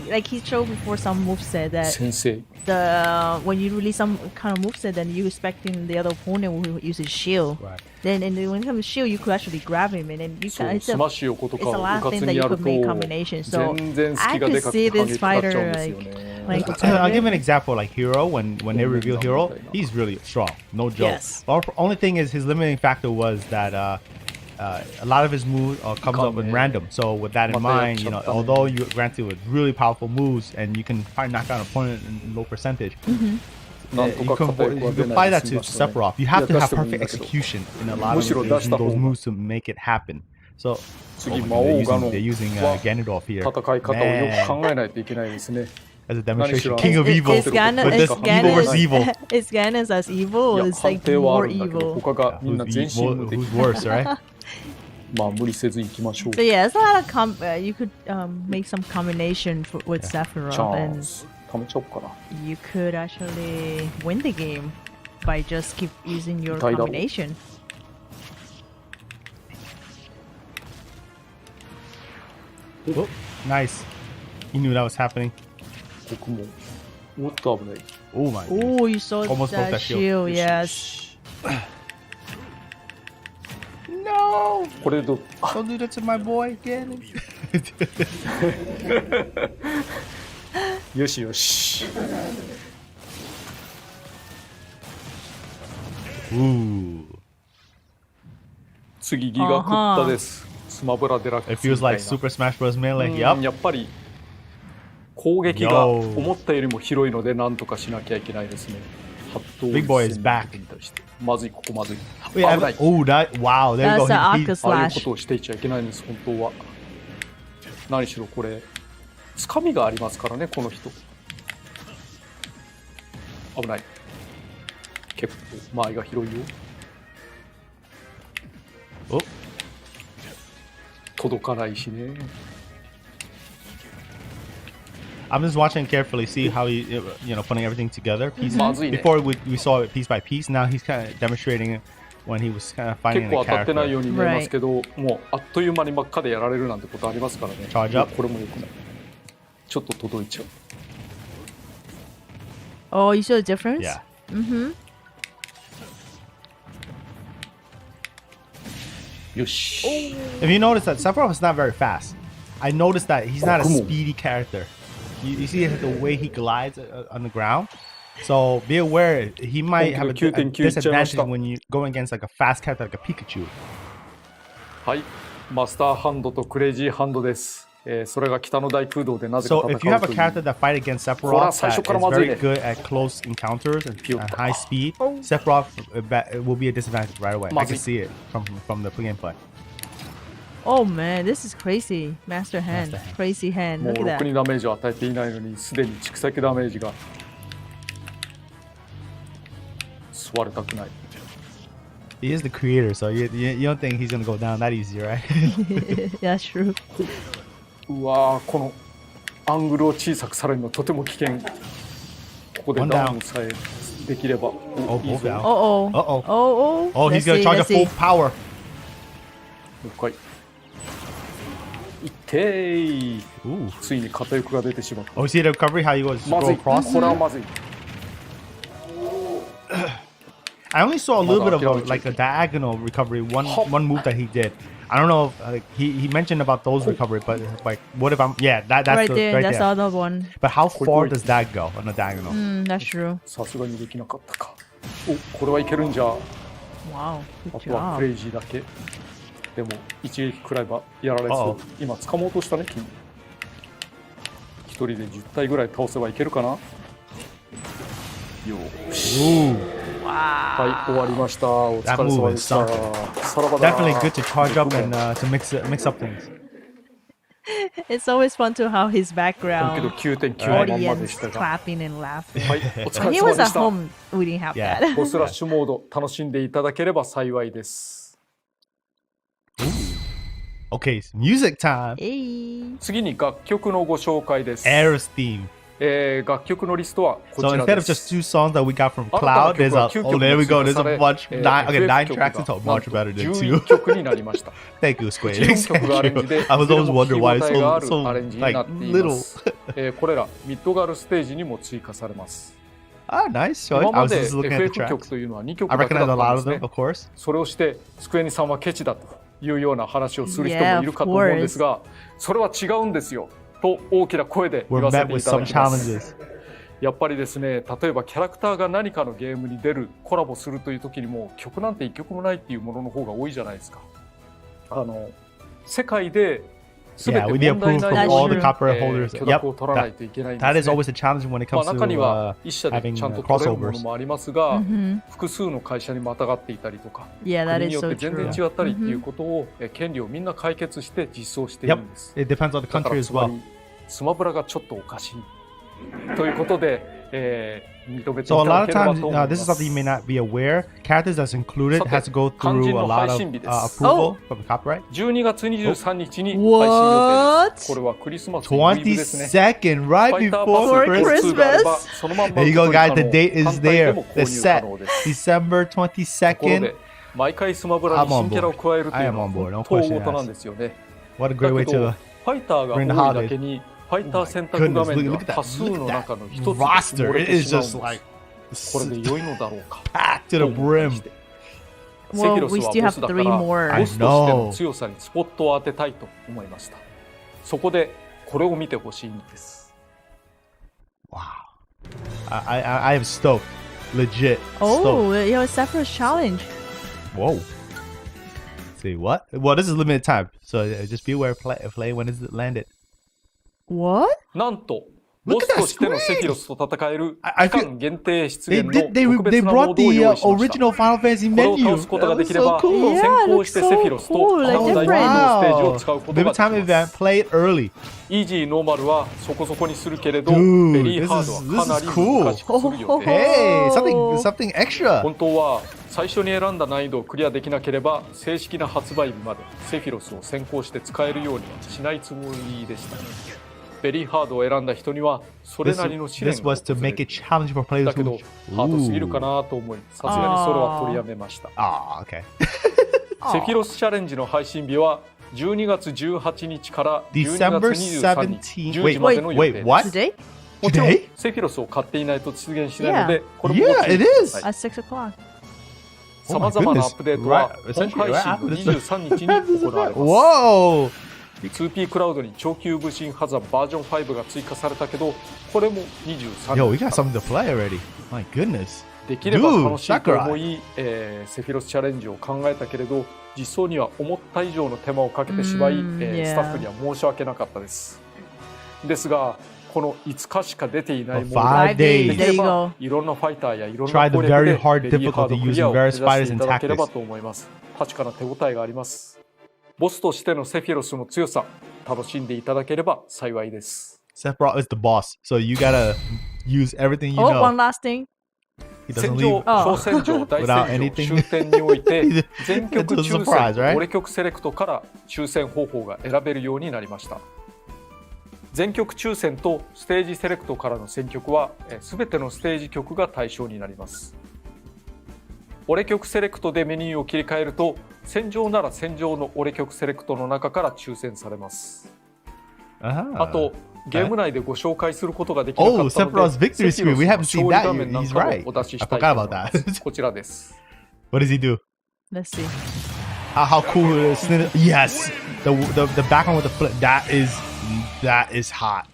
like he showed before some moveset that 先生、 when you release some kind of moveset, then you expecting the other opponent will use his shield. Right. Then and when it comes to shield, you could actually grab him, and then you そう can. スマッシュ横と It's か a を lot う of か things つ that に you やる could と make combinations. So 全然 I 隙が could でかく see て this かかっちゃうん fighter ですよ like ね。 I'll give an example like Hero when they reveal Hero, he's really strong, no joke. Yes. Only thing is his limiting factor was that a lot of his moves comes up in random. So with that in mind, you know, although you granted with really powerful moves and you can probably knock out an opponent in low percentage, なんと you か can 片役は you 出 can ない apply で that 済 to みましたね。 Sephiroth. You い have や to 出 have してもいいん perfect だけど、 execution in a lot of むしろ出した方 those が moves to make it happen. So 次 oh, 魔王ガノ they're using は Ganondorf here. 戦い方をよく考えないといけないですね。 As a demonstration, Is- King of is Evil. Ganon- But is this evil versus Ganon- evil. is Ganon as evil い or や is 判 like 定はあ more るんだけど evil? 他がみんな全身無敵。 Who's worse, right? まあ無理せず行きましょう。 So yeah, it's a lot of you could make some combination with チャ Sephiroth ン and ス貯めちゃおうかな。 you could actually win the game by just keep using your 痛いだろう。 combination. Oh, nice. He knew that was happening. 僕もおっと危ない。 Oh my goodness. Oh, you saw Almost broke that that shield. shield, yes. No! これでどう Don't do that to my boy, Ganon. よしよし。 Ooh. 次ギガクッタです。スマブラデラック It スみ feels たい like な。 Super Smash Bros. Melee. うん Yup. やっぱり攻撃が思ったよりも広いのでなんとかしなきゃいけないですね。Big boy is back. まずい、ここまずい。 Oh, yeah, 危ない。 oh, that. Wow. There you That's the go. Aqua ああいう Slash. ことをしていちゃいけないんです、本当は。何しろこれ、つかみがありますからね、この人。危ない。結構、間合いが広いよ。お届かないしね。I'm just watching carefully, see how he, putting everything together. Piece, まずいね。 Before we saw it piece by piece. Now he's kind of demonstrating it when he was kind of 結 finding 構 the 当たってないよ character. うに見えますけど、もうあっという間に真っ赤でやられるなんてことありますからね。 Charge up. これもよくない。ちょっと届いちゃう。 Oh, you saw the difference? Yeah. Mm-hmm. よし。 If you notice that Sephiroth is not very fast. I noticed that he's not a come on. speedy character. You see the way he glides on the ground. So be aware, he might have a 9.9 disadvantage when you go against like a fast character like a Pikachu. はい、マスターハンドとクレイジーハンドです。それが北の大空洞でなぜか So 戦う if you have a という character that fight against これは Sephiroth 最初 that から is まずい very ね。 good at close encounters and high speed, Sephiroth will be a disadvantage right away. I can see it from the gameplay. Oh man, this is crazy. Master hand. Master hand. Crazy hand. もう Look ろ at く that. にダメージを与えていないのにすでに蓄積ダメージが吸われたくない。 He is the creator, so you don't think he's gonna go down that easy, right? That's true. うわー、このアングルを小さくされるのとても危険。ここで One ダ down. ウンさえできれば。 Oh, いい both ぞ。 down. Uh-oh. Uh-oh. Oh, Oh, he's let's gonna see, charge a let's full see. power. もう一回。いってー。 Ooh. ついに片翼が出てしまった。 Oh, you see the recovery? How you go まず scroll い。 across? これはまずい。 I only saw a little bit of Mother like a diagonal recovery. One move that he did. I don't know if he mentioned about those recovery, but like what if I'm that's Right the, there, right that's the there. other one. But how far does that go on a diagonal? That's true. さすがにできなかったか。お、これはいけるんじゃ。 Wow, あ good とはク job. レイジーだけ。でも一撃食らえばやられそう。今掴もうとしたね、君。一人で10体ぐらい倒せばいけるかな。よし。 Ooh, はい、終わりました。お疲れ様でした。 That move さらばだ。 definitely good to charge up and to mix up things. It's always fun to how his だけど background 9.9のまんまで audience したが。 clapping and laughing. はい、お疲 When れ he 様 was で at した。 home, we didn't have Yeah. that. ボスラッシュモード楽しんでいただければ幸いです。 Okay, it's music time. Hey. 次に楽曲のご紹介です。 Aerith theme. 楽曲のリストはこ So ちら instead で of す。 just two songs that we got from 新たな Cloud, there's 曲は a 9 oh 曲 there we go. 追 There's 加さ a れ bunch nine okay 9 FF tracks. It's 曲が much better than 11 two. 曲になりました。 Thank you, Square 14曲がアレンジ Enix. で、 I was いずれ always も wondering 聞き why 応 it's えがあ so るアレン so ジに like なっていま little. す。これらミッドガルステージにも追加されます。 Ah, nice choice. 今 I ま was で just looking at the FF 曲 tracks. というのは2曲 I だけだ recognize っ a た lot ん of です them, ね of。course. それをしてスクエニさんはケチだというような話をする人もいるかと思うんですが、それは違うんですよと大きな声で言 We're わせ met てい with ただ some きます。 challenges. やっぱりですね、例えばキャラクターが何かのゲームに出るコラボするという時にも曲なんて一曲もないっていうものの方が多いじゃないですか。世界で全て Yeah, 問 we need 題 approval ない from よ all う the に copyright holders. 許 Yep, 諾を取らないといけないんです that is ね。 always a challenge when it まあ comes 中には to 一社で having ちゃんと取れるもの crossovers. もありますが、 Mm-hmm. 複数の会社にまたがっていたりとか、 Yeah, that 国に is よっ so て全然 true. 違ったりっていうことを権利をみんな解決して実装しているんです。 It depends on the だか country ら as つま well. りスマブラがちょっとおかしいということで、認めてい So た a だ lot け of れば times, と思い this ま is す。 something you may not be aware. Characters that's included さて、 has to go 肝 through 心 a の lot 配 of 信日です。 approval from the copyright. 12月23日に配信予定です。これはクリスマスイブですね。 22nd, フ right ァイターパ before ス Christmas. 2があればそのまんま There 受 you け go, 取り guys. 可 The 能。 date is 単体で there. も購 The 入可 set, 能です。 December ところ 22nd. で毎回スマブラに新キャラを加えるというのは I am on board. No 本 question 当なんですよね。 What a だ great け way ど to. ファイターが bring the 多いだけにファイター選択画面では Look at that. 多数 Look の at 中 that の一つに roster. 漏れ It て is しまうん just で like す。これで良いのだろうか。 packed to the brim. セフ Well, ィロス we は still ボ have スだか three ら more. ボスとしての強さにスポットを当てたいと思いました。そこでこれを見てほしいんです。 Wow. I am stoked. Legit. Oh, Stoked. it was Sephiroth challenge. Whoa. See what? Well, this is limited time, so just be aware. Play when it's landed. What? なんと Look ボ at ス that としての screen! セフィロスと戦える I 期 feel- 間限定出 They 現の did. They 特別なモ brought ードを the 用意しました。 original Final Fantasy これを menu. 倒すことが That で was きれば so cool. Yeah, 先行して it looks セフィロス so と cool, 他 like の大規模のステージを Wow. 使うことが Limit でき time ま event. す。 Play it early. イージーノーマルはそこそこにするけれど、 Dude, ベリーハードはかなり this is cool. 難しくする予定。 Hey, Oh. something extra. 本当は最初に選んだ難易度をクリアできなければ正式な発売日までセフィロスを先行して使えるようにはしないつもりでした。ベリーハードを選んだ人にはそれ This, なりの試練 this が was to 訪れ make る。 it challenging for players だけど who. ハードすぎるかなと思い、さすがにそれは取りやめました。 Ah, okay. セフィロスチャレンジの配信日は12月18日から12 December 月23日 17th. 10時までの予定 Wait, です what? Today? もちろん Today? セフィロスを買っていないと実現しないので、 Yeah. これもご注意 Yeah, く it だ is. さい。 At 6 o'clock. さまざまなアップデートは Right, 本 essentially 配 right 信 after の this. 23日に行われます。 Whoa! 2P クラウドに超級武神ハザバージョン5が追加されたけど、これも23 Yo, we 日 got something to play already. My goodness. できれば Dude, 楽しいと思い、セフィロスチャレンジを考えたけれど、実装には思った以上の手間をかけてしまい、yeah. スタッフには申し訳なかったです。ですが、この5日しか出ていないモード 5 days. でき There れ you ば go. いろんなファイターやいろん Try な the 攻 very 略 hard でベリーハード difficulty クリア using を目指 various して fighters い and ただければ tactics. と思います。確かな手応えがあります。ボスとしてのセフィロスの強さ、楽しんでいただければ幸いです。Sephiroth is the boss, so you gotta use everything you Oh, know. one last thing. He 戦 doesn't 場、 leave. 小戦場、大 Without 戦 anything. 場、終点において全曲 It's a 抽 surprise, 選、 right? どれ曲セレクトから抽選方法が選べるようになりました。 Wow. セフィロスチャレンジの配信日は12月23日から12月23日までの予定です。 Wow. 以上です。 Wow. 全曲抽選とステージセレクトからの選曲はすべてのステージ曲が対象になります。俺曲セレクトでメニューを切り替えると、戦場なら戦場の俺曲セレクトの中から抽選されます。あとゲーム内でご紹介することができなかったので、Sephiroth's victory screen. We haven't seen that. 勝利画面なん He's かも right. お出し I したい forgot と思 about いま that. す。こちらです。What does he do? Let's see. How cool it is. Yes. The background with the flip. That is hot.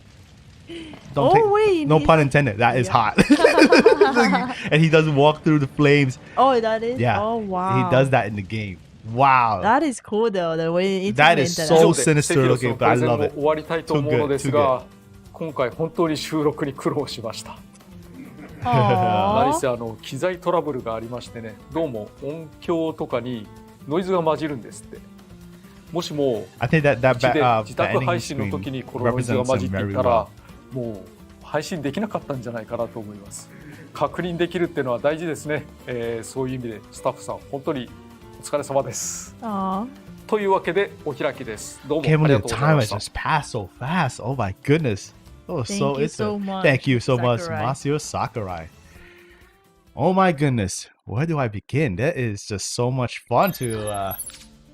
Wait. No pun intended. That is hot. And he does walk through the flames. Oh, that is? Yeah. Oh, wow. He does that in the game. Wow. That is cool though. The way it's That is so 以上で sinister セフィロス looking, の but プ I レゼン love も it. 終わりたいと思うのですが、今回本当に収録に苦労しました。何せ機材トラブルがありましてね、どうも音響とかにノイズが混じるんですって。もしも I think that うちで that 自宅 ending 配信の時 screen にこのノイズが represents 混じ him ってい very たら well. もう配信できなかったんじゃないかなと思います。確認できるっていうのは大事ですね。そういう意味でスタッフさん本当にお疲れ様です。というわけでお開きです。どうもあり Can't が believe と the うござい time ま has した。 just passed so fast. Oh my goodness. Oh, Thank so you it's so much, Thank you so much, Sakurai. Masahiro Sakurai. Oh my goodness. Where do I begin? That is just so much fun to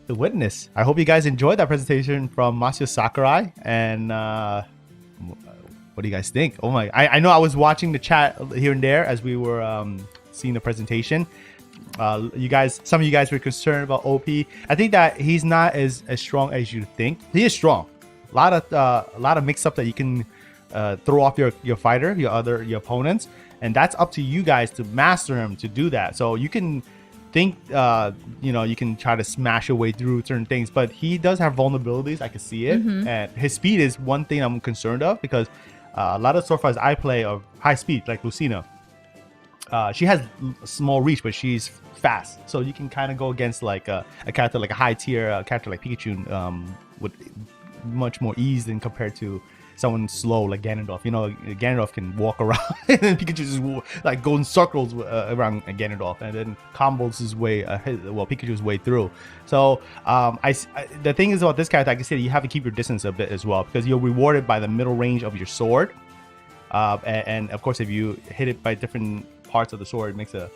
witness. I hope you guys enjoyed that presentation from Masahiro Sakurai. And what do you guys think? Oh my! I know I was watching the chat here and there as we were seeing the presentation. You guys, some of you guys were concerned about OP. I think that he's not as strong as you think. He is strong. A lot of mix up that you can throw off your fighter, your opponents, and that's up to you guys to master him to do that. So you can think you can try to smash your way through certain things, but he does have vulnerabilities. I can see it, and his speed is one thing I'm concerned of because a lot of sword fighters I play are high speed, like Lucina. She has small reach, but she's fast, so you can kind of go against like a character like a high tier character like Pikachu with much more ease than compared to someone slow like Ganondorf. Ganondorf can walk around and then Pikachu just like go in circles around Ganondorf and then combos his way Pikachu's way through. So the thing is about this character, like I said, you have to keep your distance a bit as well because you're rewarded by the middle range of your sword, and of course if you hit it by different parts of the sword, it makes a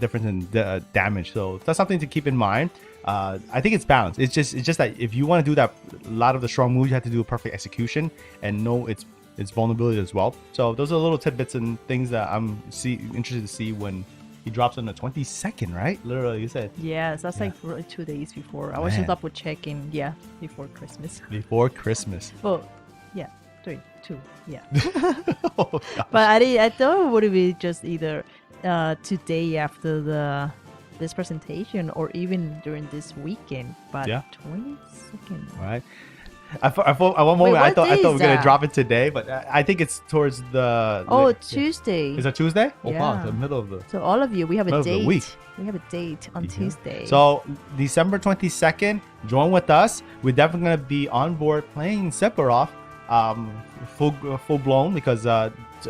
difference in damage. So that's something to keep in mind. I think it's balanced. It's just that if you want to do that, a lot of the strong moves you have to do a perfect execution and know its vulnerability as well. So those are little tidbits and things that I'm interested to see when he drops on the 22nd, right? Literally, you said. Yes, that's like 2 days before. I was just double checking. Yeah, before Christmas. Before Christmas. Well, yeah, 2. Yeah. Oh, but I thought it would be just either today after this presentation or even during this weekend, but 22nd. Right. At one moment I thought we were gonna drop it today, but I think it's towards the Tuesday. Is that Tuesday? Oh Yeah. wow, the middle of the So all of you, we have a middle of the date. week. We have a date on Tuesday. So December 22nd, join with us. We're definitely gonna be on board playing Sephiroth, full blown because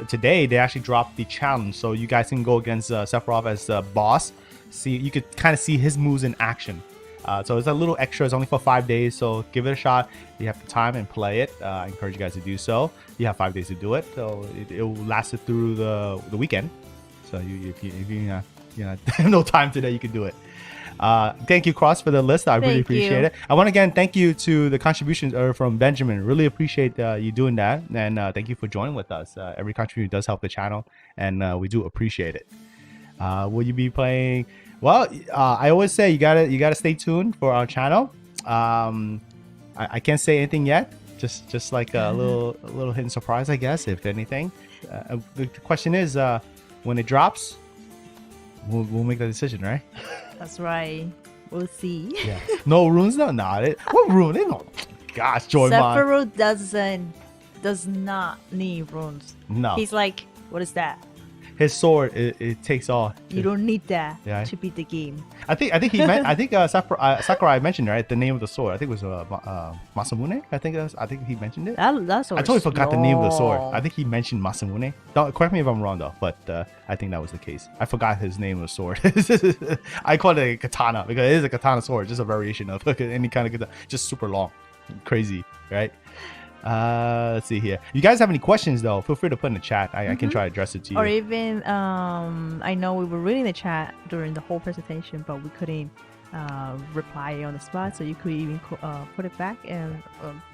today they actually dropped the challenge, so you guys can go against Sephiroth as the boss. You could kind of see his moves in action. So it's a little extra. It's only for 5 days, so give it a shot. You have the time and play it. I encourage you guys to do so. You have 5 days to do it, so it will last it through the weekend. So if you have no time today, you can do it. Thank you, Cross, for the list. I really appreciate it. I want to again thank you to the contributions from Benjamin. Really appreciate you doing that, and thank you for joining with us. Every contribution does help the channel, and we do appreciate it. Will you be playing? Well, I always say you gotta stay tuned for our channel. I can't say anything yet. Just like a little hidden surprise, I guess. If anything, the question is, when it drops, we'll make the decision, right? That's right. We'll see. Yeah. No runes, no, not it. What rune? No. Gosh, Joymon. Sephiroth does not need runes. No. He's like, what is that? His sword, it takes all. You don't need that Yeah. to beat the game. I think he meant. I think Sakurai mentioned, right, the name of the sword. I think it was Masamune. I think he mentioned it. That's I totally forgot the name of the sword. I think he mentioned Masamune. Don't correct me if I'm wrong though, but I think that was the case. I forgot his name of the sword. I call it a katana because it is a katana sword, just a variation of any kind of katana, just super long, crazy, right? Let's see here. You guys have any questions though? Feel free to put in the chat. I can try to address it to you. Or even, I know we were reading the chat during the whole presentation, but we couldn't reply on the spot. So you could even put it back and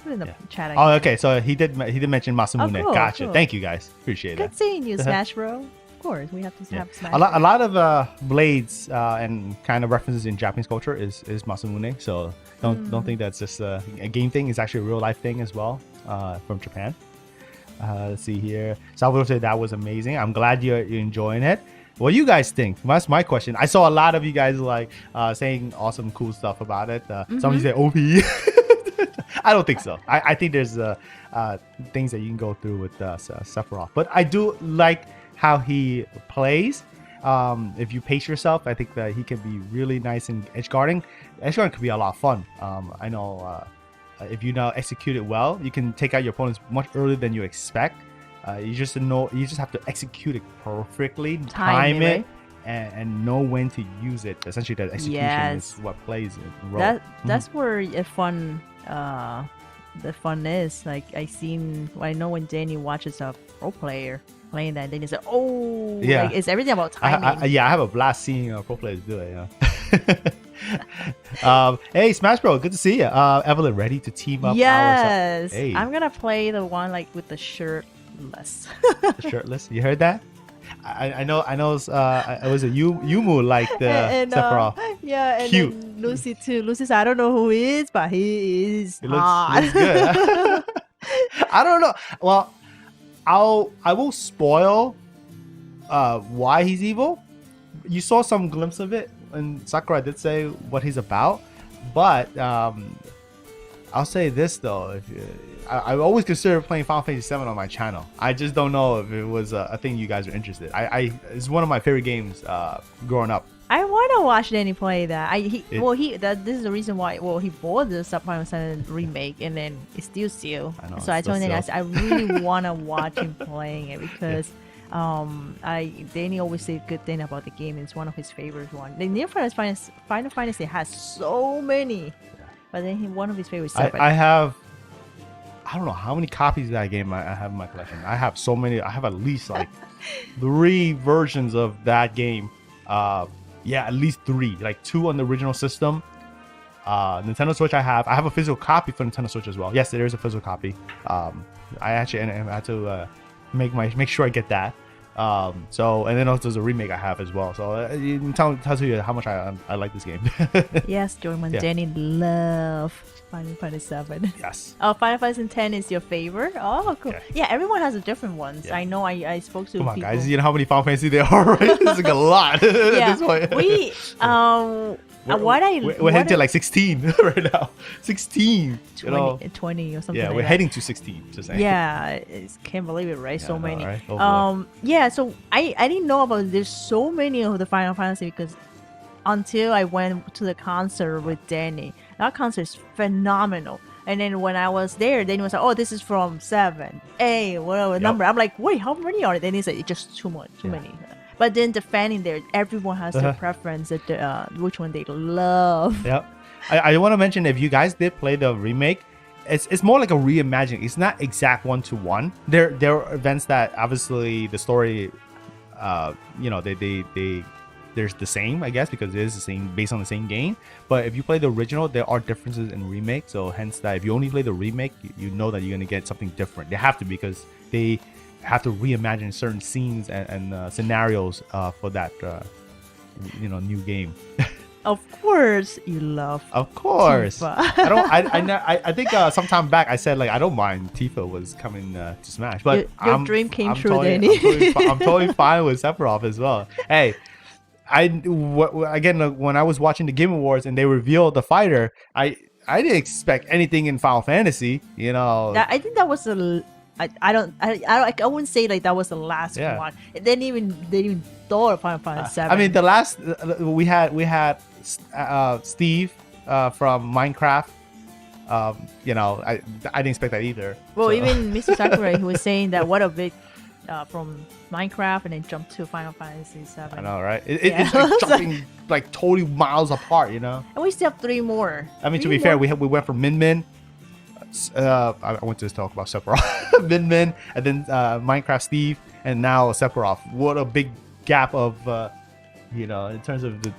put it in the chat again. Oh, okay. So he did mention Masamune. Cool, gotcha. cool. Thank you guys. Appreciate Good it. seeing you, Smash Bro. Of course, we have to have Smash. A lot of Blades and kind of references in Japanese culture is Masamune. So don't think that's just a game thing. It's actually a real life thing as well from Japan. Let's see here. Salvador said that was amazing. I'm glad you're enjoying it. What do you guys think? That's my question. I saw a lot of you guys like saying awesome, cool stuff about it. Some of you say OP. I don't think so. I think there's things that you can go through with Sephiroth. But I do like how he plays. If you pace yourself, I think that he can be really nice in edge guarding. Edge guarding could be a lot of fun. I know if you now execute it well, you can take out your opponents much earlier than you expect. You just have to execute it perfectly, time it, right? and know when to use it. Essentially, that execution is what plays the role. That's where the fun is. Like I know when Danny watches a pro player playing that, then he said, "Oh, yeah, like, it's everything about timing." I have a blast seeing pro players do it. Yeah. Hey, Smash Bro, good to see you. Evelyn, ready to team up? Yes, hey. I'm gonna play the one like with the shirtless. The shirtless. You heard that? I know. It was a Yumu like the Sephiroth. Yeah, and cute. Then Lucy too. Lucy said, I don't know who he is, but he is hot. Looks good. I don't know. Well, I will spoil why he's evil. You saw some glimpse of it, and Sakurai did say what he's about. But I'll say this though: I always consider playing Final Fantasy VII on my channel. I just don't know if it was a thing you guys are interested. It's one of my favorite games growing up. I want to watch Danny play that. This is the reason why. Well, he bought the Final Fantasy VII remake, and then it's still. I know, so I told him, guys, I really want to watch him playing it because Danny always say good thing about the game. It's one of his favorite ones. The new Final Fantasy has so many, but then one of his favorites. I don't know how many copies of that game I have in my collection. I have so many. I have at least like 3 versions of that game. At least 3. Like 2 on the original system. Nintendo Switch I have a physical copy for Nintendo Switch as well. Yes, there is a physical copy. I actually had to make sure I get that. And then also there's a remake I have as well. So it tells you how much I like this game. Yes, Jordan, Danny love Final Fantasy VII. Yes. Oh, Final Fantasy X is your favorite? Oh, cool. Okay. Yeah, everyone has a different ones. Yeah. I know I spoke to Come on, people. guys. You know how many Final Fantasy there are, right? It's like a lot. Yeah. We're heading to like 16 right now. 16. 20 or something. Yeah, like we're that. heading to 16. Just saying. Yeah, can't believe it, right? Yeah, so many. Right? Oh, yeah. So I didn't know about there's so many of the Final Fantasy because until I went to the concert with Danny, that concert is phenomenal. And then when I was there, Danny was like, "Oh, this is from 7, 8, whatever number." I'm like, "Wait, how many are there?" Then he said, "It's just too many." But then the fan in there, everyone has their preference, which one they love. Yep. I want to mention if you guys did play the remake, it's more like a reimagining. It's not exact 1-to-1. There are events that obviously the story, there's the same, I guess, because it is the same based on the same game. But if you play the original, there are differences in remake. So hence that if you only play the remake, you know that you're gonna get something different. They have to because they have to reimagine certain scenes and scenarios for that new game. Of course, you love. Of course, Tifa. I think sometime back I said like I don't mind Tifa was coming to Smash, but your dream came true, Danny. I'm totally fine with Sephiroth as well. Hey. When I was watching the Game Awards and they revealed the fighter, I didn't expect anything in Final Fantasy. I think that was I wouldn't say like that was the last one. They didn't even thought of Final Fantasy VII. I mean, the last we had Steve from Minecraft. I didn't expect that either. Well, even Mr. Sakurai, who was saying that what a big from Minecraft and then jump to Final Fantasy VII. I know, right? It's like jumping like totally miles apart, And we still have 3 more. I mean, to be fair, we went from Min Min I want to talk about Sephiroth, Min, and then Minecraft Steve, and now Sephiroth. What a big gap of, in terms of the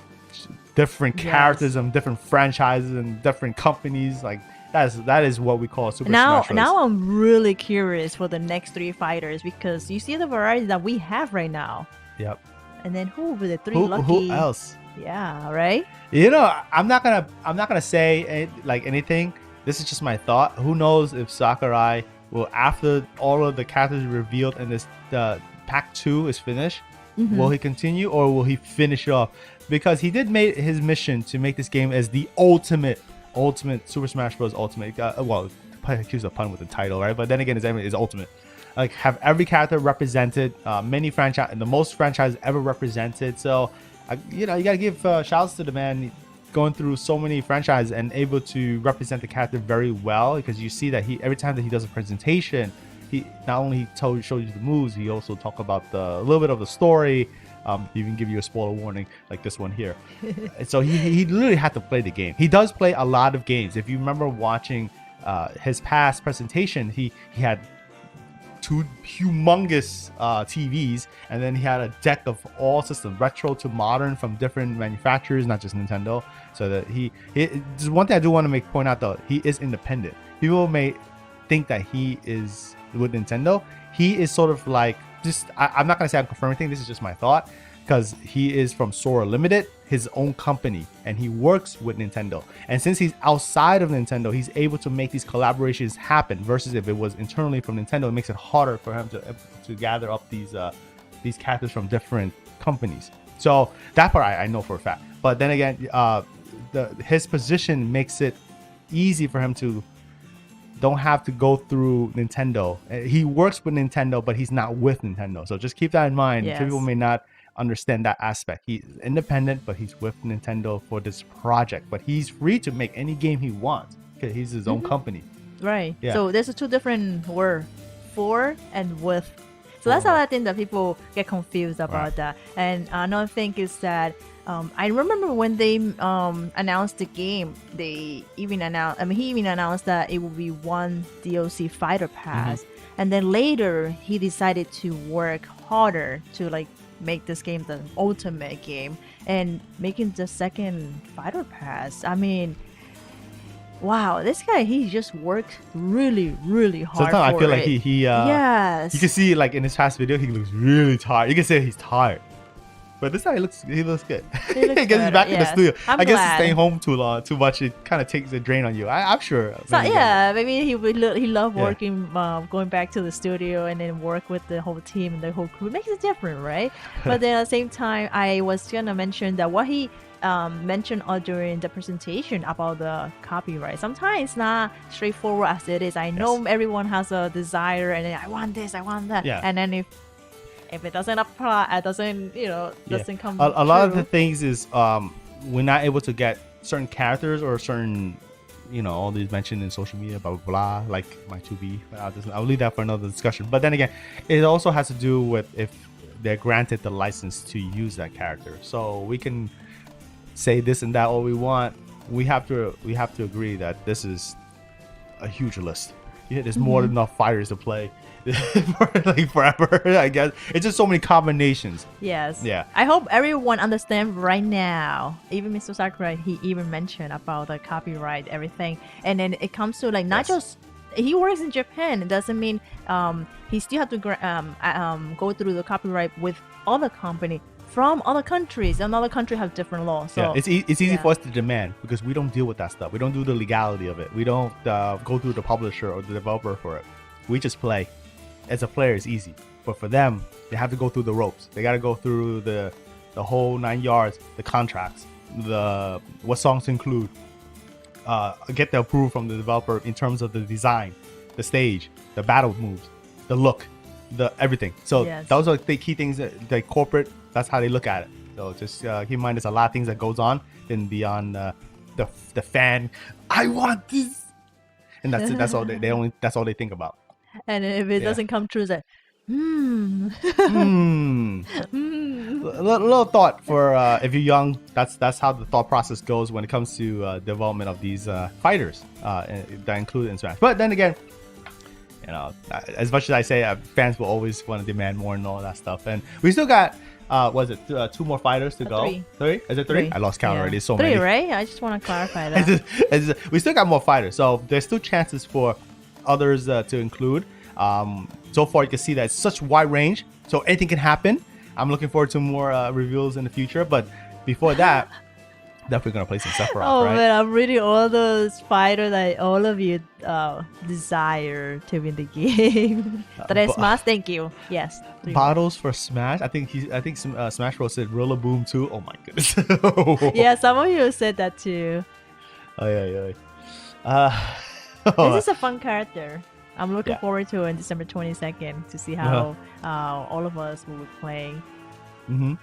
different characters and different franchises and different companies. Like that is what we call Super Smash Bros. Now I'm really curious for the next 3 fighters, because you see the variety that we have right now. Yep. And then who will the 3 lucky? Who else? Yeah, right. I'm not gonna say anything. This is just my thought. Who knows if Sakurai will, after all of the characters revealed and this Pack 2 is finished, will he continue or will he finish it off? Because he did make his mission to make this game as the ultimate Super Smash Bros. Ultimate. Excuse the pun with the title, right? But then again, it's ultimate. Like, have every character represented, many franchise and the most franchises ever represented. So, you gotta give shouts to the man going through so many franchises and able to represent the character very well, because you see that every time that he does a presentation, he not only shows you the moves, he also talk about a little bit of the story, even give you a spoiler warning like this one here. So he literally had to play the game. He does play a lot of games. If you remember watching his past presentation, he had 2 humongous TVs, and then he had a deck of all systems, retro to modern, from different manufacturers, not just Nintendo. So that just one thing I do want to point out though, he is independent. People may think that he is with Nintendo. He is sort of like, I'm not gonna say I'm confirming thing. This is just my thought, because he is from Sora Limited, his own company, and he works with Nintendo. And since he's outside of Nintendo, he's able to make these collaborations happen. Versus if it was internally from Nintendo, it makes it harder for him to gather up these characters from different companies. So that part I know for a fact. But then again, his position makes it easy for him to don't have to go through Nintendo. He works with Nintendo, but he's not with Nintendo. So just keep that in mind. Yes. Some people may not understand that aspect. He's independent, but he's with Nintendo for this project. But he's free to make any game he wants, because he's his own company. Right. Yeah. So there's 2 different words, for and with. So that's how I think that people get confused about that. And another thing is that I remember when they announced the game, they even announced, he even announced that it would be 1 DLC fighter pass. And then later he decided to work harder to make this game the ultimate game, and making the 2nd fighter pass. I mean, wow, this guy, he just worked really, really hard. Sometimes I feel it. like he yes. You can see in his past video, he looks really tired. You can say he's tired. But this guy he looks good. He looks Because he's back in the studio. I'm I guess glad. he's staying home too much. It kind of takes a drain on you. I'm sure. So maybe he loved working, going back to the studio and then work with the whole team and the whole crew. It makes it different, right? But then at the same time, I was gonna mention that what he mentioned during the presentation about the copyright. Sometimes it's not straightforward as it is. I know everyone has a desire, and then I want this, I want that, and then if it doesn't apply, it doesn't come. A lot of the things is we're not able to get certain characters or certain all these mentioned in social media, blah blah blah, like my 2B. I'll leave that for another discussion. But then again, it also has to do with if they're granted the license to use that character. So we can say this and that all we want. We have to agree that this is a huge list. There's more than enough fighters to play for forever. I guess it's just so many combinations. Yes. Yeah. I hope everyone understands right now. Even Mr. Sakurai, he even mentioned about the copyright, everything, and then it comes to not just he works in Japan. It doesn't mean he still have to go through the copyright with other company from other countries. Another country have different laws. So it's easy for us to demand, because we don't deal with that stuff. We don't do the legality of it. We don't go through the publisher or the developer for it. We just play. As a player, it's easy, but for them, they have to go through the ropes. They got to go through the whole 9 yards, the contracts, what songs to include, get the approval from the developer in terms of the design, the stage, the battle moves, the look, the everything. So those are the key things that the corporate, that's how they look at it. So just keep in mind, there's a lot of things that goes on then beyond the fan. I want this, and that's it. That's all that's all they think about. And if it doesn't come true, it's like, little thought for if you're young. That's how the thought process goes when it comes to development of these fighters that include in Smash. But then again, you know, as much as I say, fans will always want to demand more and all that stuff. And we still got was it 2 more fighters to go? 3? Is it 3? I lost count already. So 3, many. right? I just want to clarify that. We still got more fighters, so there's still chances for others to include. So far, you can see that it's such wide range, so anything can happen. I'm looking forward to more reveals in the future, but before that, definitely gonna play some Sephiroth. Oh right? man, I'm reading all those fighters that all of you desire to win the game. Tres más, thank you. Yes. 3 Bottles for Smash. I think Smash Bros said Rillaboom too. Oh my goodness. Yeah, some of you said that too. Oh yeah. This is a fun character. I'm looking forward to it on December 22nd to see how all of us will be playing. Mm-hmm.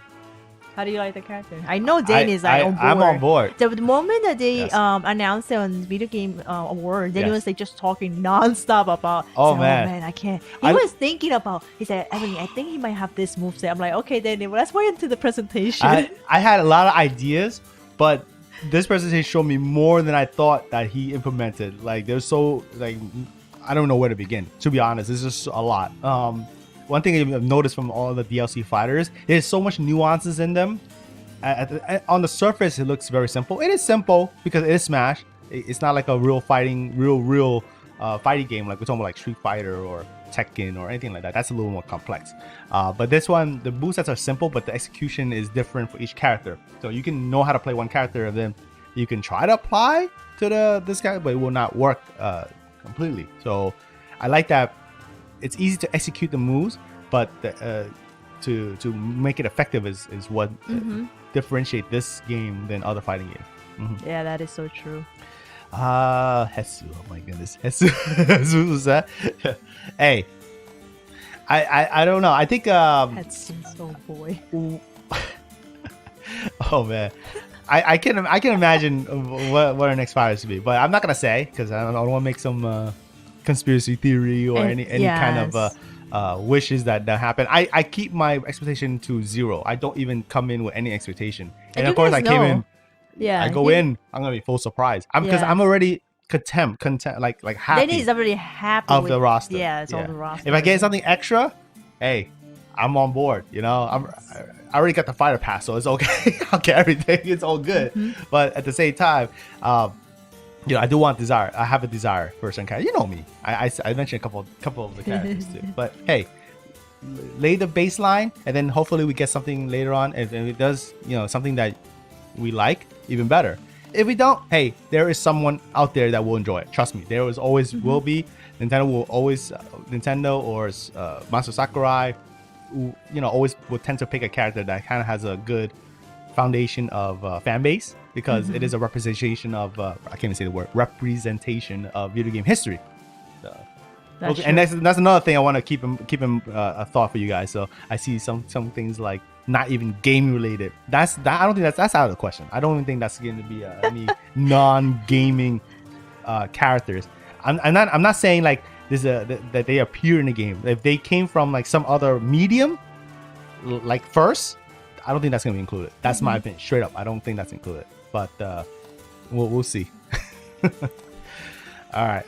How do you like the character? I know Dane is on board. I'm on board. The moment that they announced it on Video Game Award, Dane was like just talking non-stop about, man, I can't. He was thinking about, he said, Emily, I think he might have this moveset. I'm like, okay, Dane, let's wait until the presentation. I had a lot of ideas, but this presentation showed me more than I thought that he implemented. Like, there's so, like, I don't know where to begin. To be honest, it's just a lot. One thing I've noticed from all the DLC fighters, there's so much nuances in them. On the surface, it looks very simple. It is simple because it is Smash. It's not like a real fighting game like we're talking about like Street Fighter or Tekken or anything like that. That's a little more complex. But this one, the movesets are simple, but the execution is different for each character. So you can know how to play one character, and then you can try to apply to this guy, but it will not work completely. So I like that it's easy to execute the moves, but to make it effective is what differentiate this game than other fighting games. Yeah, that is so true. Hesu, oh my goodness, Hesu was that? Hey, I don't know. I think Hetsu's oh boy. Oh man, I can imagine what our next fighters to be, but I'm not gonna say because I don't want to make some conspiracy theory or any kind of wishes that happen. I keep my expectation to 0. I don't even come in with any expectation, and of course I came in. Yeah, I go in. I'm gonna be full surprise. Because I'm already content, like happy. Then he's already happy of the roster. Yeah, it's all the roster. If I get something extra, hey, I'm on board. You know, I already got the fighter pass, so it's okay. I'll get everything. It's all good. But at the same time, you know, I do want desire. I have a desire for a certain character. You know me. I mentioned a couple of the characters too. But hey, lay the baseline, and then hopefully we get something later on, and it does, you know, something that we like, even better. If we don't, hey, there is someone out there that will enjoy it. Trust me, there is always will be. Nintendo will always Nintendo or Masahiro Sakurai, you know, always will tend to pick a character that kind of has a good foundation of fan base, because it is a representation of I can't even say the word, representation of video game history. Okay, and that's another thing I want to keep in a thought for you guys. So I see some things like not even game related. I don't think that's out of the question. I don't even think that's going to be any non-gaming characters. I'm not saying like that they appear in the game. If they came from like some other medium, like first, I don't think that's gonna be included. That's my opinion, straight up. I don't think that's included. But we'll see. All right.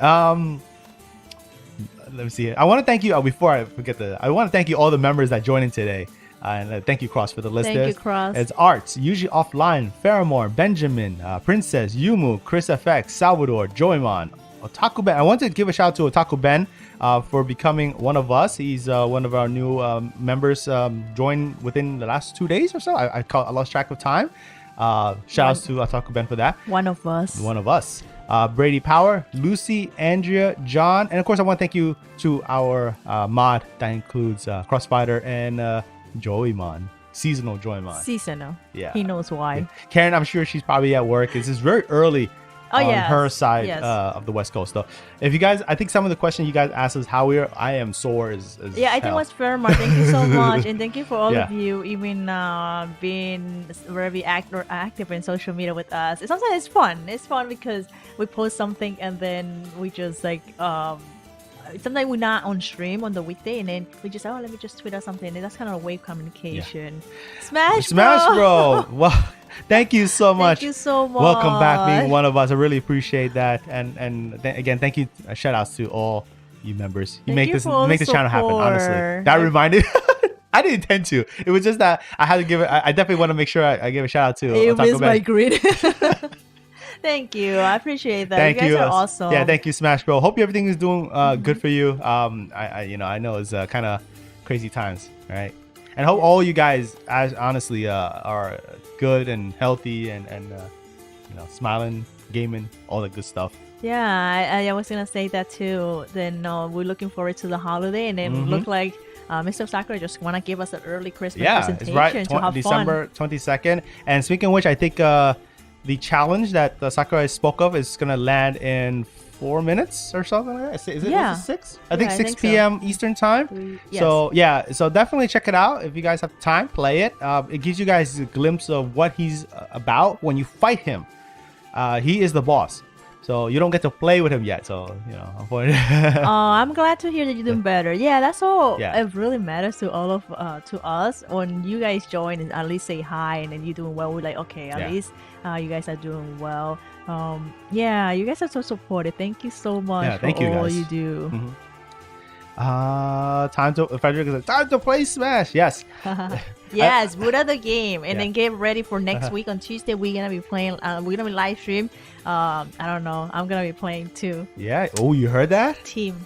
Let me see. I want to thank you before I forget I want to thank you all the members that joined in today. And thank you, Cross, for the list. Thank you, Cross. It's Arts, Usually Offline, Faramore, Benjamin, Princess, Yumu, Chris FX, Salvador, Joymon, Otaku Ben. I want to give a shout out to Otaku Ben for becoming one of us. He's one of our new members, joined within the last 2 days or so. I lost track of time. Shout outs to Otaku Ben for that. One of us. Brady Power, Lucy, Andrea, John, and of course I want to thank you to our mod that includes Crossfighter and Joymon. Seasonal Joymon. Seasonal. Yeah. He knows why. Yeah. Karen, I'm sure she's probably at work. It's very early on her side of the West Coast. So if you guys, I think some of the questions you guys asked us how I am sore is yeah, I think it was fair, Mark. Thank you so much. And thank you for all of you even being very active in social media with us. Sometimes it's fun. It's fun because we post something and then we just like sometimes we're not on stream on the weekday, and then we just let me just tweet out something, and that's kind of a wave communication. Smash Bro. Well, thank you so much. Thank you so much. Welcome back, being one of us. I really appreciate that. And again, thank you. Shout outs to all you members. You make this channel happen. Honestly, that reminded. I didn't intend to. It was just that I had to give it. I definitely want to make sure I give a shout out to. It was my grid. Thank you. I appreciate that. You guys are awesome. Yeah, thank you, Smash Bro. Hope everything is doing good for you. I know it's kind of crazy times, right? And hope all you guys, honestly, are good and healthy and smiling, gaming, all that good stuff. Yeah, I was gonna say that too. Then we're looking forward to the holiday, and then look like Mr. Sakurai just want to give us an early Christmas presentation it's right. December 22nd. And speaking of which, I think the challenge that Sakurai spoke of is gonna land in 4 minutes or something like that. Is it 6? I think 6 p.m. Eastern time. Yes. So definitely check it out if you guys have time. Play it. It gives you guys a glimpse of what he's about when you fight him. He is the boss. So you don't get to play with him yet. So, I'm glad to hear that you're doing better. Yeah, that's all. Yeah. It really matters to all of to us when you guys join and at least say hi, and then you're doing well. We're like, okay, at least you guys are doing well. You guys are so supportive. Thank you so much for all you do. Frederick is like, time to play Smash. Yes. Yes, boot up the game and then get ready for next week on Tuesday. We're gonna be playing. We're gonna be live stream. I don't know. I'm gonna be playing too. Yeah. Oh, you heard that? Team.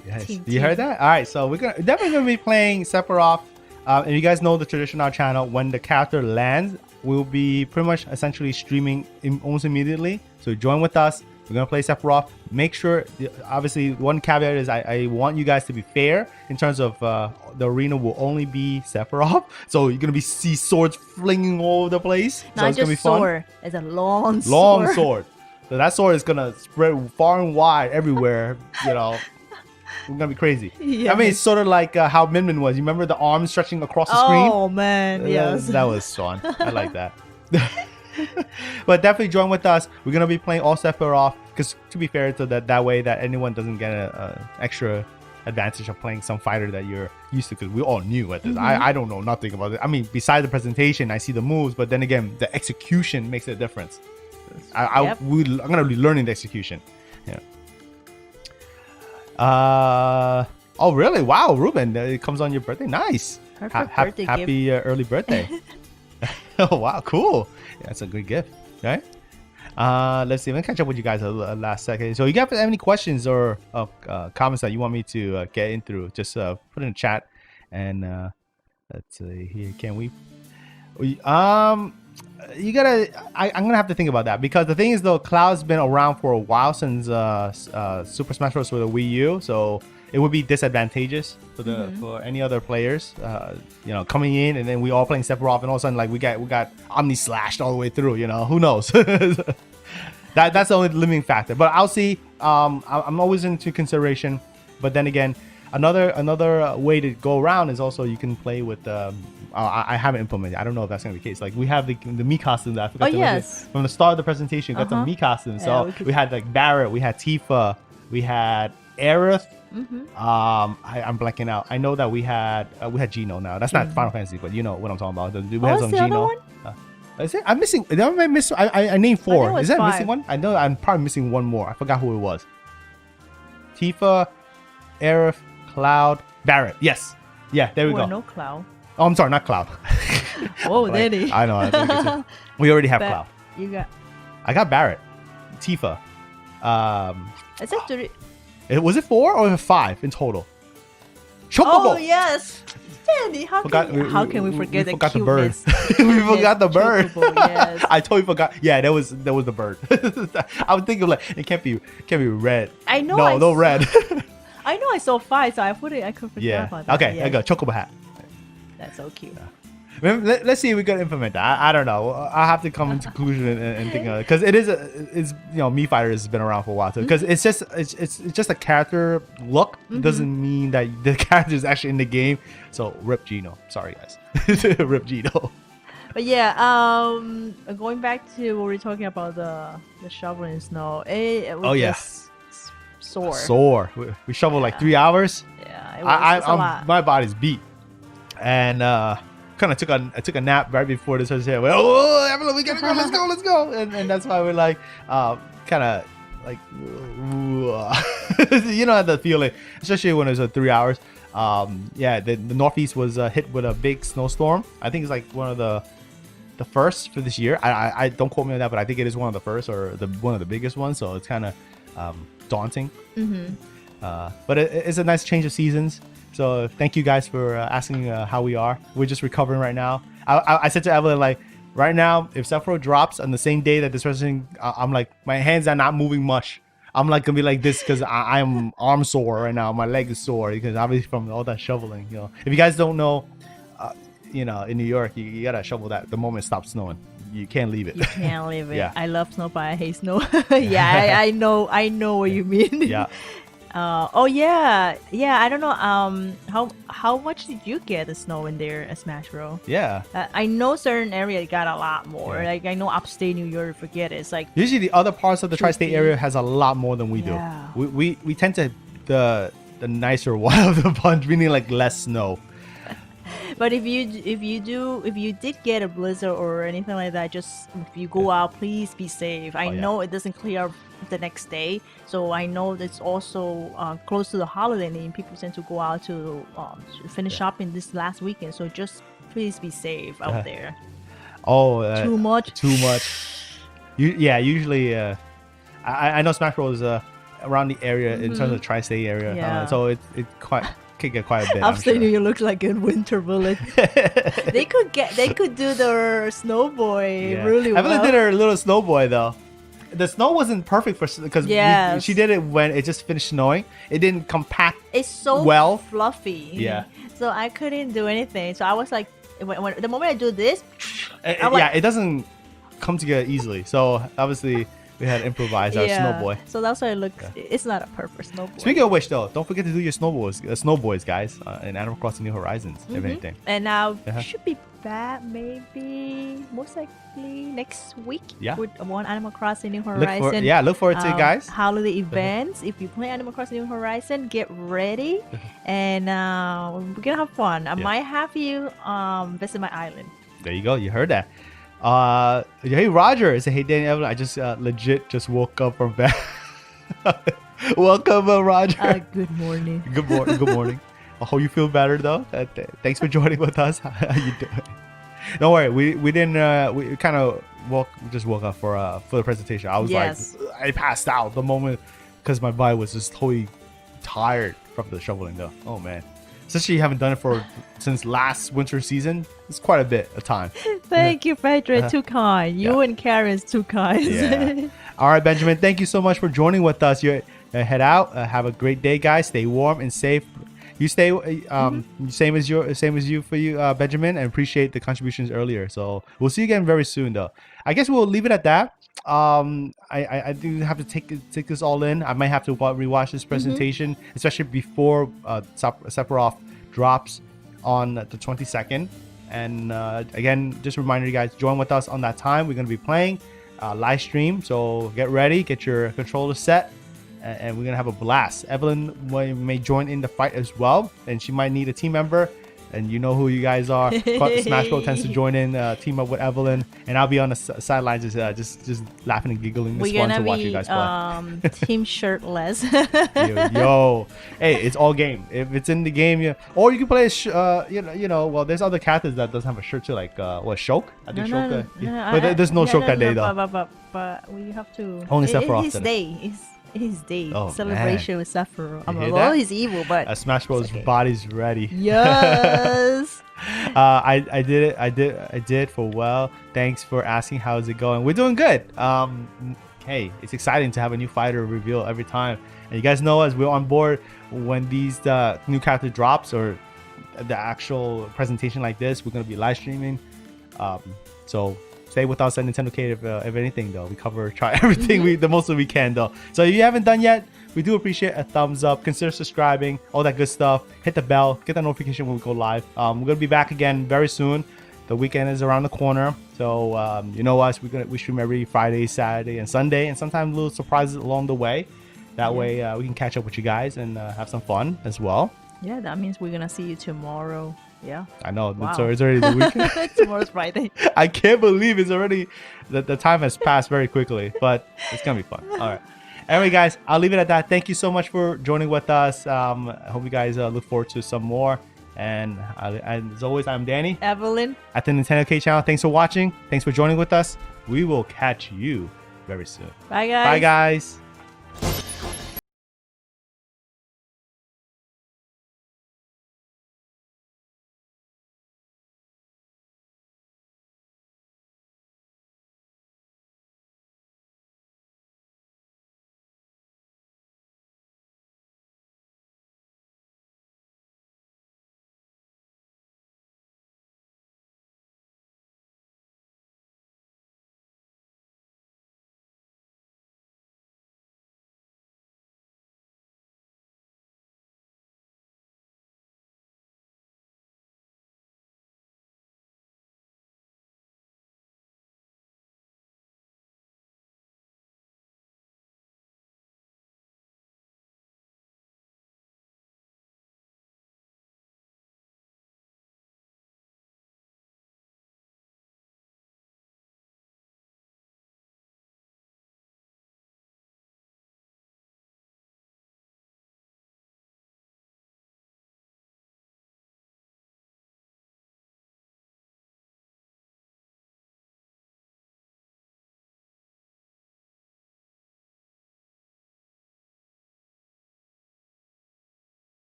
You heard that? All right. So we're definitely gonna be playing Sephiroth. And you guys know the tradition on our channel. When the character lands, we'll be pretty much essentially streaming almost immediately. So join with us. We're going to play Sephiroth. Make sure, obviously, one caveat is I want you guys to be fair in terms of the arena will only be Sephiroth. So you're going to see swords flinging all over the place. Not so it's just gonna be fun. Sword. It's a long sword. Long sword. So that sword is going to spread far and wide everywhere. We're going to be crazy. Yes. I mean, it's sort of like how Min Min was. You remember the arms stretching across the screen? Oh, man. Yes. That was fun. I like that. But definitely join with us. We're gonna be playing all Sephiroth because, to be fair, to that way that anyone doesn't get an extra advantage of playing some fighter that you're used to, because we're all new at this. I don't know nothing about it. I mean, besides the presentation, I see the moves, but then again, the execution makes a difference. I'm gonna be learning the execution. Oh really? Wow, Ruben, it comes on your birthday. Nice. Happy early birthday. Oh wow, cool. Yeah, that's a good gift, right? Let's see. Let me catch up with you guys a last second. So, you guys have any questions or comments that you want me to get in through? Just put it in the chat, and let's see here. Can we? You gotta. I'm gonna have to think about that, because the thing is, though, Cloud's been around for a while since Super Smash Bros. For the Wii U, so it would be disadvantageous for any other players, coming in and then we all playing Sephiroth, and all of a sudden, like, we got Omni slashed all the way through. Who knows? That's the only limiting factor. But I'll see. I'm always into consideration. But then again, another way to go around is also you can play with. I haven't implemented. I don't know if that's gonna be the case. Like, we have the Mii costume that I forgot to mention. From the start of the presentation. We got some Mii costumes. So we had like Barrett, we had Tifa, we had Aerith. I'm blanking out. I know that we had Geno now. That's not Final Fantasy, but you know what I'm talking about. We had some Geno. Is it? I'm missing. I named 4. Is that 5. Missing one? I know I'm probably missing one more. I forgot who it was. Tifa, Aerith, Cloud, Barrett. Yes. Yeah, there we go. No Cloud. Oh, I'm sorry, not Cloud. Whoa, Daddy. I know. We already have Cloud. I got Barrett, Tifa. Is it 3? Was it 4 or 5 in total? Chocobo. Oh yes, Daddy. How can we forget the forgot cuteness? The bird. We forgot the bird. Chocobo, yes. I totally forgot. Yeah, that was the bird. I was thinking, like, it can't be red. I know. No red. I know I saw 5, so I could forget about that. Okay, I got Chocobo hat. That's so cute. Let's see if we can implement that. I don't know. I'll have to come into conclusion and think of it, because it's Mii Fighters has been around for a while too. Because it's just a character look. It doesn't mean that the character is actually in the game. So rip Geno. Sorry guys, rip Geno. But yeah, going back to what we were talking about, the shovel in snow. It was sore. We shoveled like 3 hours. Yeah, it was it's a lot. My body's beat, and kind of took a nap right before this was here. Oh, Evelyn, we gotta go, let's go, and that's why we're like kind of like you know the feeling, especially when it's 3 hours. The Northeast was hit with a big snowstorm. I think it's like one of the first for this year. I don't quote me on that, but I think it is one of the first or one of the biggest ones. So it's kind of daunting. But it's a nice change of seasons. So thank you guys for asking how we are. We're just recovering right now. I said to Evelyn, like, right now, if Sephiroth drops on the same day that this person, I'm like, my hands are not moving much. I'm like gonna be like this because I'm arm sore right now. My leg is sore because obviously from all that shoveling. You know, if you guys don't know, you know, in New York, you gotta shovel that the moment it stops snowing. You can't leave it. You can't leave it. Yeah. I love snow, but I hate snow. Yeah, I know what you mean. Yeah. I don't know. How much did you get the snow in there at Smash Bros? Yeah. I know certain area got a lot more. Yeah. Like I know upstate New York, forget it. It's like Usually the other parts of the tri-state area has a lot more than we Yeah. do. We tend to the nicer one of the bunch, meaning like less snow. But if you did get a blizzard or anything like that, just if you go out, please be safe. I know it doesn't clear up the next day, so I know that's also close to the holiday, and people tend to go out to finish shopping this last weekend. So just please be safe out there. Too much. Usually, I know Smash Bros is around the area in terms of tri-state area. Yeah. So it could get quite a bit. Upstate I'm New sure. York looks like a winter village. They could do their snowboy really well. Evelyn did her little snowboy though. The snow wasn't perfect because she did it when it just finished snowing. It didn't compact. It's so well. fluffy. Yeah. So I couldn't do anything. So I was like, when the moment I do this, it doesn't come together easily. So obviously we had to improvise our snowboy. So that's why it looks. It's not a perfect snowboy. Speaking of which, though, don't forget to do your snowboys, guys, in Animal Crossing New Horizons, if anything. And now should be back maybe most likely next week. Yeah. With one Animal Crossing New Horizon. Look forward to it, guys. Holiday events. If you play Animal Crossing New Horizon, get ready, and we're gonna have fun. I might have you visit my island. There you go. You heard that. Hey Roger, say hey Danny Evelyn. I just legit just woke up from bed. Welcome, Roger. Good morning. Good morning. I hope you feel better though. Thanks for joining with us. How you doing? Don't worry, we didn't. We kind of woke up for the presentation. I was like, I passed out the moment because my body was just totally tired from the shoveling though. Oh man. Especially you haven't done it since last winter season. It's quite a bit of time. Thank you, Frederick. Too kind. You and Karen's too kind. Yeah. All right, Benjamin. Thank you so much for joining with us. You head out. Have a great day, guys. Stay warm and safe. You stay. Same as you for you, Benjamin. And appreciate the contributions earlier. So we'll see you again very soon, though. I guess we'll leave it at that. I do have to take this all in. I might have to rewatch this presentation, especially before Sephiroth drops on the 22nd. And again, just a reminder, you guys, join with us on that time. We're going to be playing live stream, so get ready, get your controller set, and we're going to have a blast. Evelyn may join in the fight as well, and she might need a team member. And you know who you guys are. Smash Bros tends to join in, team up with Evelyn, and I'll be on the sidelines just laughing and giggling. It's fun to watch you guys play. Team shirtless. yo, hey, it's all game. If it's in the game, or you can play. Well, there's other characters that doesn't have a shirt too, like Shulk. I think Shulk. But there's no Shulk that day though. But we have to. Only Sephiroth. His day. His day celebration with Sephiroth. He's evil, but Smash Bros body's ready. Yes. I did it for well. Thanks for asking. How's it going? We're doing good. Hey, it's exciting to have a new fighter reveal every time, and you guys know us. We're on board when these new character drops or the actual presentation like this. We're gonna be live streaming. So stay with us at NintendoCade if anything though. We try everything the most that we can though. So if you haven't done yet, we do appreciate a thumbs up. Consider subscribing, all that good stuff. Hit the bell, get that notification when we go live. We're gonna be back again very soon. The weekend is around the corner, so you know us. We stream every Friday, Saturday, and Sunday, and sometimes little surprises along the way. That way we can catch up with you guys and have some fun as well. Yeah, that means we're gonna see you tomorrow. Yeah. I know. Wow. It's already the weekend. Tomorrow's Friday. I can't believe it's already the time has passed very quickly, but it's gonna be fun. All right. Anyway, guys, I'll leave it at that. Thank you so much for joining with us. I hope you guys look forward to some more. And as always, I'm Danny Evelyn at the NintendoCade channel. Thanks for watching. Thanks for joining with us. We will catch you very soon. Bye, guys. Bye, guys.